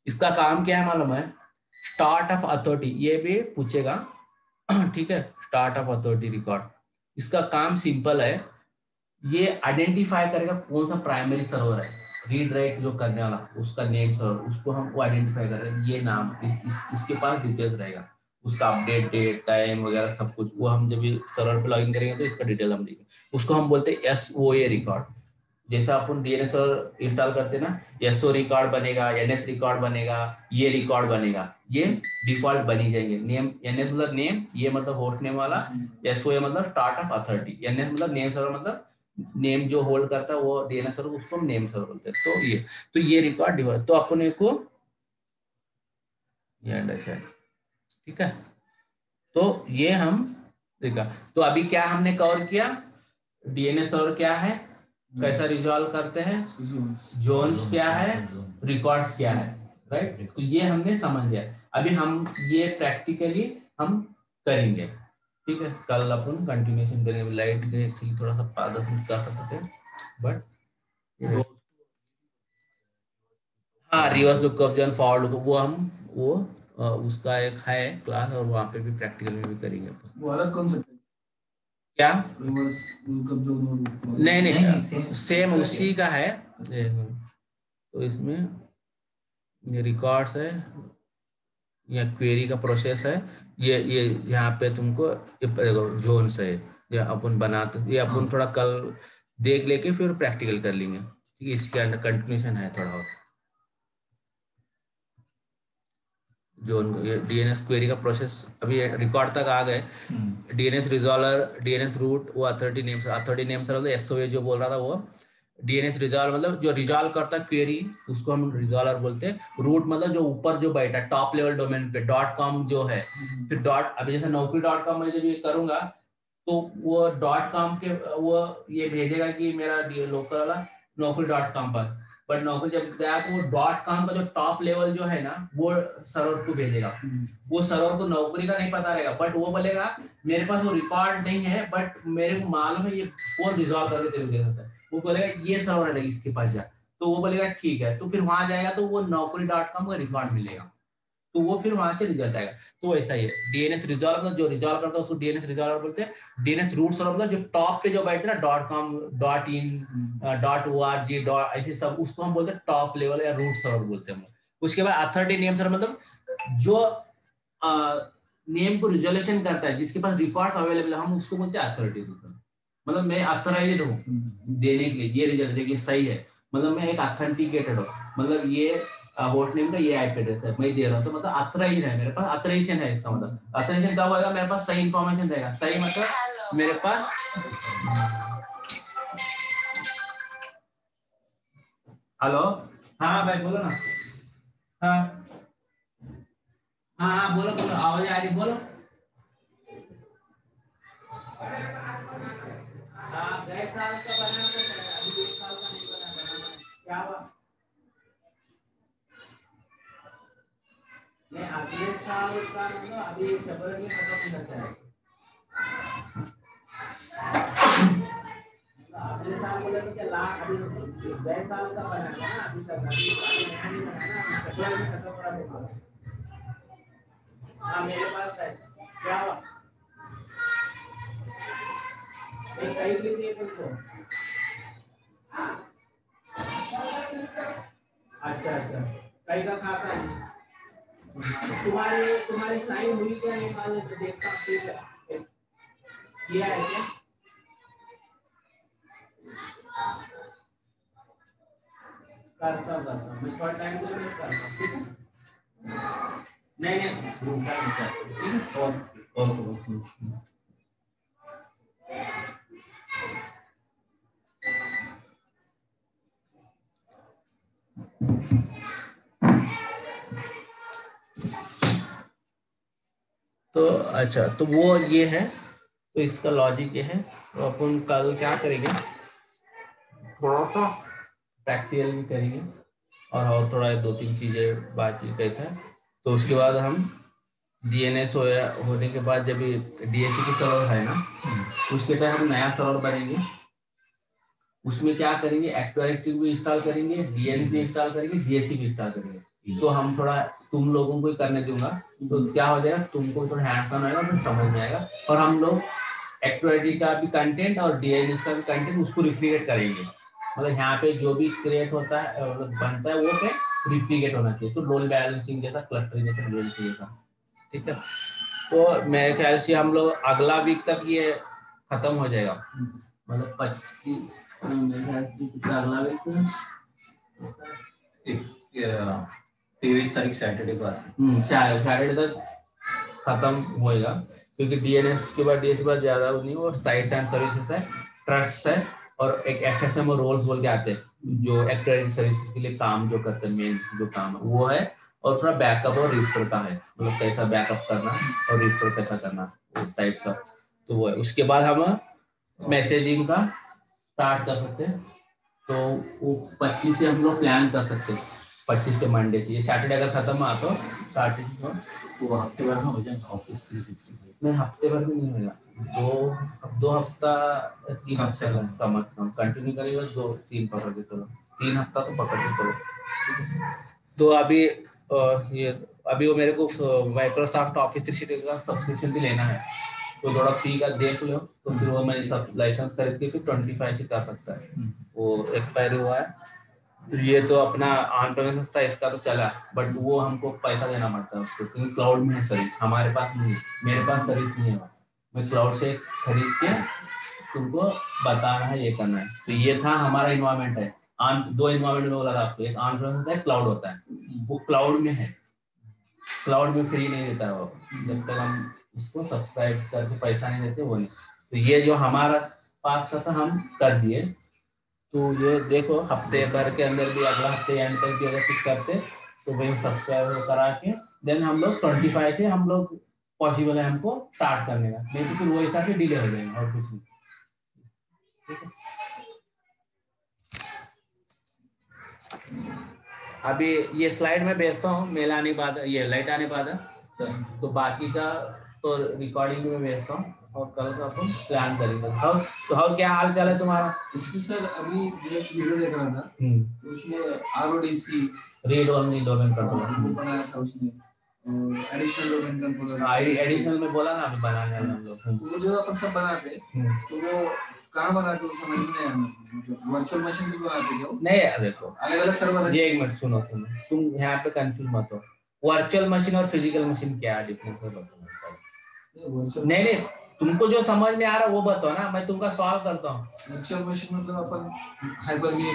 इसका काम क्या है मालूम है? Start of authority, ये भी पूछेगा। ठीक है। स्टार्ट ऑफ अथॉरिटी रिकॉर्ड, इसका काम सिंपल है, ये आइडेंटिफाई करेगा कौन सा प्राइमरी सर्वर है, रीड राइट जो करने वाला उसका नेम सर्वर, उसको हम वो आइडेंटिफाई कर रहे हैं, ये नाम इसके पास डिटेल्स रहेगा, उसका अपडेट डेट टाइम वगैरह सब कुछ, वो हम जब भी सर्वर पे लॉगिन करेंगे तो इसका डिटेल हम देंगे, उसको हम बोलते हैं एसओए रिकॉर्ड। जैसा अपन डीएनएस इंस्टॉल करते हैं ना, एसओ रिकॉर्ड बनेगा, एनएस रिकॉर्ड बनेगा, ये रिकॉर्ड बनेगा, ये डिफॉल्ट बनी जाएंगे। नेम, एनएस मतलब नेम, ये मतलब होस्ट नेम वाला, एसओए मतलब स्टार्ट ऑफ अथॉरिटी, एनएस मतलब नेम सर्वर, मतलब नेम जो होल्ड करता है वो डीएनएस सर्वर, उसको हम नेम सर्वर बोलते हैं। तो ये रिकॉर्ड डिफॉल्ट, तो अपने को ये ठीक है। तो ये हम देखा, तो अभी क्या हमने कवर किया, डीएनएस सर्वर क्या है, कैसा रिजॉल्व करते हैं, जोन्स क्या है, रिकॉर्ड्स क्या है, राइट। तो ये हमने समझ लिया। अभी हम ये प्रैक्टिकली हम करेंगे। ठीक है। कल अपन कंटिन्यूएशन करेंगे। लाइट के एक्चुअली थोड़ा सा 5-10 मिनट कर सकते थे, बट हाँ रिवर्स लुकअप जन फॉरवर्ड लुकअप वो हम वो उसका एक है क्लास, और वहाँ पे भी प्रैक्टिकल में भी करेंगे। वो अलग कॉन्सेप्ट है क्या? रिवर्स लुकअप जो नहीं सेम उसी का है। तो इसमें ये रिकॉर्ड्स है या क्वेरी का प्रोसेस है, ये यहाँ पे तुमको जोन्स है, ये अपन बनाते, ये अपन थोड़ा कल देख लेके फिर प्रैक्टिकल कर लेंगे। ठीक है। इसके अंदर कंटिन्यूशन है थोड़ा और, जो डीएनएस क्वेरी का प्रोसेस अभी रिकॉर्ड तक आ गए। डीएनएस रिजॉल्वर, डीएनएस रूट, वो अथॉरिटी नेम सर एसओए जो बोल रहा था वो, डीएनएस रिजॉल्व मतलब जो रिजॉल्व करता क्वेरी, उसको हम रिजॉल्वर बोलते हैं। रूट मतलब जो ऊपर जो बैठा टॉप लेवल डोमेन पे, डॉट कॉम जो है, फिर डॉट, अभी जैसे नौकरी.com में जब ये करूंगा तो वो .com के वो ये भेजेगा कि मेरा लोकल वाला नौकरी.com पर नौकरी जब गया तो वो .com का जो टॉप लेवल जो है ना वो सर्वर को भेजेगा। वो सर्वर को नौकरी का नहीं पता रहेगा, बट वो बोलेगा मेरे पास वो रिकॉर्ड नहीं है, बट मेरे को मालूम है ये कौन रिजॉल्व करके तेरे को दे सकता है। वो बोलेगा ये सर्वर है इसके पास जा, तो वो बोलेगा ठीक है, तो फिर वहां जाएगा तो वो नौकरी.com का रिकॉर्ड मिलेगा, तो वो फिर वहां से रिजल्ट आएगा। तो ऐसा ही है डीएनएस रिजॉल्व मतलब जो रिजॉल्व करता है उसको डीएनएस रिजॉल्वर बोलते हैं। डीएनएस रूट सर्वर मतलब जो टॉप पे जो बैठते हैं ना .com, .in, .org, ऐसे सब, उसको हम बोलते हैं टॉप लेवल या रूट सर्वर बोलते हैं। उसके बाद अथॉरिटी नेम सर्वर मतलब जो नेम को रिजोल्यूशन करता है, जिसके पास रिकॉर्ड्स अवेलेबल है, हम उसको बोलते हैं अथॉरिटी। मतलब मैं अथोराइज्ड हूँ देने के लिए, ये रिजल्ट देखिए सही है, मतलब मैं एक ऑथेंटिकेटेड हूँ, मतलब ये होस्ट नेम का ये आईपी एड्रेस है मैं दे रहा हूँ, तो मतलब अथोराइज्ड है, मेरे पास अथोराइजेशन है। इसका मतलब अथोराइजेशन कब होगा, मेरे पास सही इंफॉर्मेशन रहेगा। सही मतलब मेरे पास, हेलो, हाँ भाई बोलो ना। हाँ हाँ हाँ बोलो बोलो, आवाज आ रही, बोलो। हाँ गए साल का बना तो अभी 1 साल का नहीं बना, क्या हुआ? नहीं अगले साल का मतलब अभी फरवरी में खत्म हो जाता है। लाख बोले तो क्या लाख अभी 10 साल का बनाना ना, अभी तक अभी नया नहीं बनाना, खतरा में खत्म करा देगा। हाँ मेरे पास है, क्या हुआ एक खरीद लीजिए तुमको। अच्छा अच्छा कई का खाता है तुम्हारी साइन हुई क्या नहीं मालूम, तो देखता हूँ ठीक है किया है क्या। करता हूँ मैं थोड़ा टाइम दे मैं करता हूँ ठीक है। नहीं रुका ठीक है और तो अच्छा तो वो ये है, तो इसका लॉजिक ये है। तो अपन कल क्या करेंगे, थोड़ा सा प्रैक्टिकल भी करेंगे और थोड़ा 2-3 चीजें बातचीत कैसा है। तो उसके बाद हम डीएनएस होने के बाद जब डीएससी की सर्वर है ना, उसके बाद हम नया सर्वर बनेंगे, उसमें क्या करेंगे एक्टिव भी इंस्टॉल करेंगे, डीएनएस भी इंस्टॉल करेंगे, डीएससी भी इंस्टॉल करेंगे। तो हम थोड़ा तुम लोगों को ही करने दूंगा, तो क्या हो जाएगा तुमको थोड़ा हैंड्स ऑन आएगा, फिर समझ में आएगा। और हम लोग एक्टिविटी का भी कंटेंट और डीएनएस का भी कंटेंट उसको रिप्लिकेट करेंगे। मतलब यहाँ पे जो भी क्रिएट होता है बनता है वो पे रिप्लिकेट होना चाहिए। तो लोड बैलेंसिंग जैसा, क्लस्टरिंग जैसा, ठीक है। तो मेरे ख्याल से हम लोग अगला वीक तक ये खत्म हो जाएगा, मतलब 25 मेरे ख्याल से अगला वीक 23 तारीख सैटरडे को सैटरडे तक खत्म होएगा, क्योंकि डीएनएस के बाद ज्यादा नहीं, वो साइट्स एंड सर्विसेज है, ट्रस्ट है, और एक एफएसएम और रोल्स बोल के आते हैं जो एक्टिविटी सर्विसेज के लिए काम जो करते हैं, मेन जो काम है वो है। और थोड़ा बैकअप और रिस्टोर का है, मतलब कैसा बैकअप करना और रिस्टोर कैसा करना, टाइप्स ऑफ। तो वो है, उसके बाद हम मैसेजिंग का स्टार्ट कर सकते हैं। तो वो 25 से हम लोग प्लान कर सकते हैं, 25 से मंडे से, ये सैटरडे अगर खत्म हुआ तो स्टार्टिंग वो हफ्ते भर में हो जाएगा ऑफिस 365। नहीं हफ्ते भर में नहीं होगा, 2 हफ्ता 3 हफ्ते कम से कम कंटिन्यू करेगा, 2-3 पकड़ के चलो, 3 हफ्ता तो पकड़ के चलो। तो अभी ये अभी वो मेरे को माइक्रोसॉफ्ट ऑफिस 365 का सब्सक्रिप्शन भी लेना है, तो थोड़ा फ्री का देख लो, तो फिर वो मैं सब लाइसेंस खरीद के फिर 25 से कर सकता है, वो एक्सपायर हुआ है। ये तो अपना ऑन प्रेमिसेस था, इसका तो चला, बट वो हमको पैसा देना पड़ता है उसको, क्योंकि क्लाउड में है सर्विस, हमारे पास नहीं है, मेरे पास सर्विस नहीं है, मैं क्लाउड से खरीद के तुमको बताना है, ये करना है। तो ये था हमारा इन्वायरमेंट है, दो इन्वायरमेंट में लगा आपको, एक ऑन प्रेमिसेस होता है, क्लाउड होता है, वो क्लाउड में है, क्लाउड में फ्री नहीं देता है वो, जब तक हम इसको सब्सक्राइब करके पैसा नहीं देते वो नहीं। तो ये जो हमारा पास का था हम कर दिए, तो ये देखो हफ्ते भर के अंदर भी, अगला हफ्ते एंड तक भी अगर कुछ करते तो वही सब्सक्राइब करा के देन हम लोग 25 से हम लोग पॉसिबल है हमको स्टार्ट करने का, नहीं तो फिर वो हिसाब से डिले हो जाएगा और कुछ नहीं। अभी ये स्लाइड में भेजता हूँ, मेल आने के बाद, ये लाइट आने के बाद, तो बाकी का तो रिकॉर्डिंग में भेजता हूँ, और कल का अपन प्लान करेंगे। तो हाउ क्या हाल चाल है तुम्हारा? इसमें सर अभी एक वीडियो देख रहा था, उसमें RODC read only domain controller बनाया था उसने, एडिशनल डोमेन कंट्रोलर एडिशनल में बोला ना अभी बनाने वाले हम लोग, वो जो अपन सब बनाते तो वो कहाँ बनाते हो समझ में नहीं आया, मतलब वर्चुअल मशीन भी बनाते क्या? नहीं देखो अलग अलग सर्वर है। ये एक मिनट सुनो, तुम यहाँ पे कंफ्यूज मत हो, वर्चुअल मशीन और फिजिकल मशीन क्या डिफरेंस है बताओ। नहीं तुमको जो समझ में आ रहा है वो बताओ ना, मैं तुमका सॉल्व करता हूँ। वर्चुअल मशीन मतलब अपन हाइपर-वी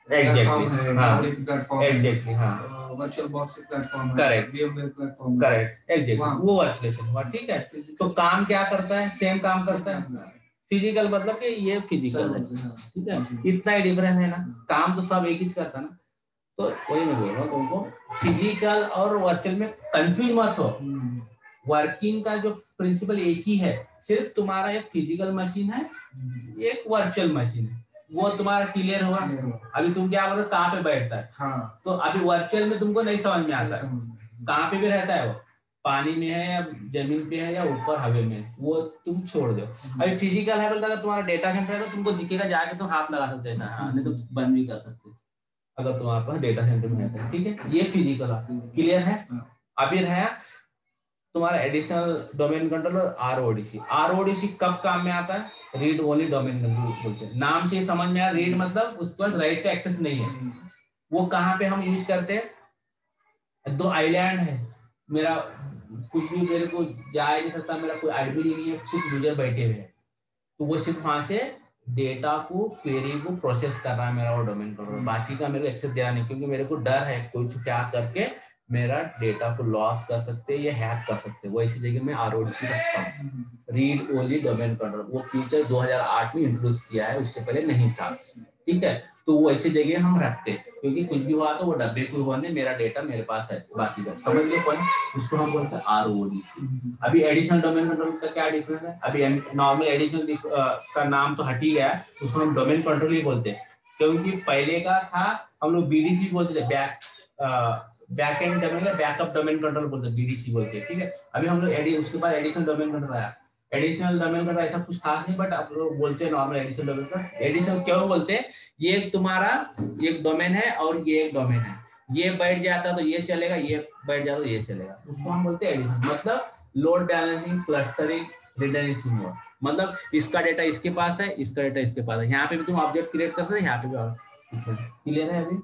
एग्जैक्टली, हाँ एग्जैक्टली, हाँ वर्चुअल बॉक्स प्लेटफॉर्म है, correct VMware platform, correct exactly, वो वर्चुअलाइजेशन हुआ, ठीक है। तो काम क्या करता है, सेम काम करता है, फिजिकल मतलब कि ये फिजिकल है, ठीक है, इतना ही डिफरेंस है ना, काम तो सब एक ही करता है ना। तो वही मैं बोल रहा हूँ तुमको, फिजिकल और वर्चुअल में कंफ्यूज मत हो, वर्किंग का जो प्रिंसिपल एक ही है, सिर्फ तुम्हारा एक फिजिकल मशीन है, एक वर्चुअल मशीन है, वो तुम्हारा क्लियर हुआ। अभी तुम क्या बोल रहे हो, कहाँ पे बैठता है, हाँ। तो अभी वर्चुअल में तुमको नहीं समझ में आता है, कहाँ पे भी रहता है वो, पानी में है या जमीन पे है या ऊपर हवा में, वो तुम छोड़ दो। अभी फिजिकल है बोलता है तुम्हारा डेटा सेंटर है तो तुमको दिखेगा, जाके तुम हाथ लगा सकते हैं, हाँ, नहीं तो बंद भी कर सकते हो अगर तुम्हारे पास डेटा सेंटर में है, ठीक है। ये फिजिकल क्लियर है। अब ये है तुम्हारा एडिशनल डोमेन कंट्रोलर आरओडीसी। आरओडीसी कब काम में आता है? रीड ओनली डोमेन कंट्रोलर बोलते हैं। नाम से समझ में आया, रीड मतलब उस पर राइट का एक्सेस नहीं है। वो कहाँ पे हम यूज करते हैं? 2 आइलैंड है, मेरा कुछ भी मेरे को जा ही नहीं सकता, मेरा कोई आईडी नहीं है, सिर्फ यूजर बैठे हुए हैं, तो वो सिर्फ वहां से डेटा को क्वेरी को प्रोसेस कर रहा है मेरा वो डोमेन कंट्रोलर, बाकी का मेरे को एक्सेस देना नहीं, क्योंकि मेरे को डर है कोई क्या करके मेरा डेटा को लॉस कर सकते हैं या हैक कर सकते हैं। वो ऐसी जगह में आरओडीसी रखता हूँ, रीड ओनली डोमेन कंट्रोलर। वो फीचर 2008 में इंट्रोड्यूस किया है, उससे पहले नहीं था, ठीक है। तो वो ऐसी जगह हम रखते हैं, क्योंकि कुछ भी हुआ तो वो डब्बे को होने मेरा डेटा मेरे पास है, बाकी का समझ लो पॉइंट। उसको हम बोलते हैं आरओडीसी। अभी एडिशनल डोमेन कंट्रोल का क्या डिफरेंस है? अभी नॉर्मल एडिशनल का नाम तो हट ही गया, उसको हम डोमेन कंट्रोल ही बोलते हैं, क्योंकि पहले का था हम लोग बीडीसी बोलते थे, बैक एंड डोमेन या बैकअप डोमेन कंट्रोल बोलते हैं, बीडीसी बोलते हैं, ठीक है। अभी हम लोग उसके बाद एडिशनल डोमेन कंट्रोल आया। एडिशनल डोमेन कंट्रोल ऐसा कुछ खास नहीं, बट आप लोग बोलते हैं normal additional domain control. Additional क्यों बोलते हैं? ये तुम्हारा एक डोमेन है और ये एक डोमेन है, ये बैठ जाता तो ये चलेगा, ये बैठ जाता तो ये चलेगा, उसको हम बोलते हैं एडिशनल। मतलब load balancing, clustering, redundancy mode, मतलब इसका डेटा इसके पास है, इसका डेटा इसके पास है, यहाँ पे भी तुम ऑब्जेक्ट क्रिएट कर सकते हो, यहाँ पे भी। क्लियर है अभी?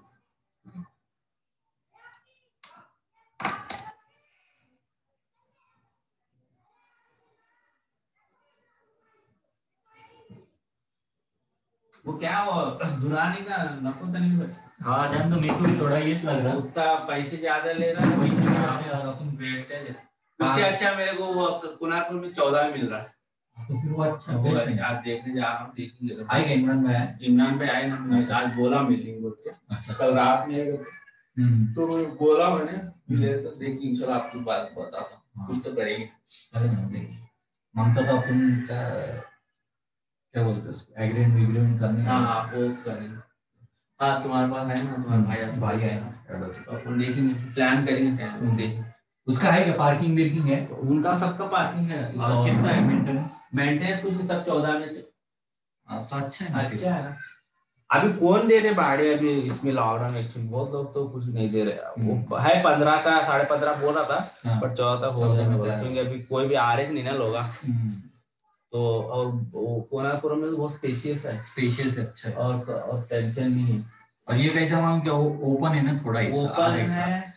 वो क्या वो दुरानी का नको तो नहीं। हाँ जान, तो मेरे को भी थोड़ा ये लग रहा है, उतना पैसे ज्यादा ले रहा है, पैसे अपन वेस्टेज है। उससे अच्छा मेरे को वो कुनारपुर में 14 में मिल रहा है, तो फिर वो अच्छा वो बेस्ट है। आज देखने जा हम देखेंगे। आएगा इमरान भाई? इमरान भाई आए ना, आज बोला मिलेंगे बोल के, कल रात में तो बोला मैंने मिले तो देखिए इंशाल्लाह आपकी बात बताता हूँ, कुछ तो करेंगे। करेंगे, मांगता तो अपन का क्या बोलते हैं उसको, एग्रीमेंट करने। हाँ वो करेंगे। हाँ तुम्हारे पास है ना, तुम्हारे भाई है ना, तो अपन देखेंगे, प्लान करेंगे, देखेंगे। उसका है क्या पार्किंग वार्किंग है? उनका सबका पार्किंग है। और कितना है मेंटेनेंस? मेंटेनेंस कुछ नहीं, सब 14 में से। तो अच्छा है, अच्छा है ना। अभी कौन दे रहे भाड़े? अभी इसमें लॉकडाउन में बहुत लोग तो कुछ नहीं दे रहे। वो है 15 का, 15.5 बोल रहा था, पर 14 तक हो गया, क्योंकि अभी कोई भी आ रहे नहीं ना लोग। तो और कोनापुर में तो बहुत स्पेशियस है, अच्छा है, और टेंशन नहीं है। और ये कैसा मालूम क्या ओपन है ना, थोड़ा ओपन है,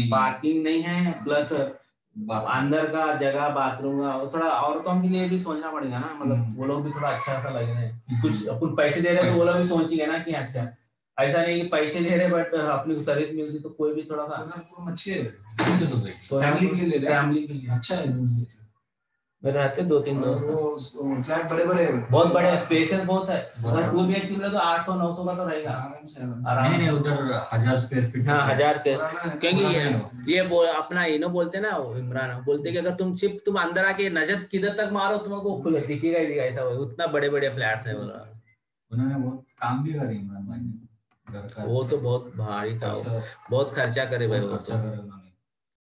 पार्किंग नहीं है, प्लस अंदर का जगह बाथरूम का थोड़ा औरतों के लिए भी सोचना पड़ेगा ना, मतलब वो लोग भी थोड़ा अच्छा सा लगे हैं। कुछ अपन पैसे दे रहे हैं तो वो लोग भी सोचेंगे ना कि अच्छा, ऐसा नहीं कि पैसे दे रहे बट अपनी सर्विस मिलती तो कोई भी थोड़ा सा अच्छे फैमिली के लिए अच्छा है। मेरे रहते 2-3 दोस्त, फ्लैट बड़े बड़े बहुत बड़े, स्पेसेस बहुत है। अगर 2 बीएचके मिले तो 800-900 का तो रहेगा आराम से। नहीं उधर 1000 स्क्वायर फीट। हाँ 1000 के, क्योंकि ये अपना इनो बोलते ना, इमरान बोलते कि अगर तुम सिर्फ तुम अंदर आके नजर किधर तक मारो तुमको खुला दिखेगा ही दिखेगा, ऐसा उतना बड़े बड़े फ्लैट्स है। उन्होंने बहुत काम भी करे इमरान भाई ने घर का, वो तो बहुत भारी का, बहुत खर्चा करे भाई, वो तो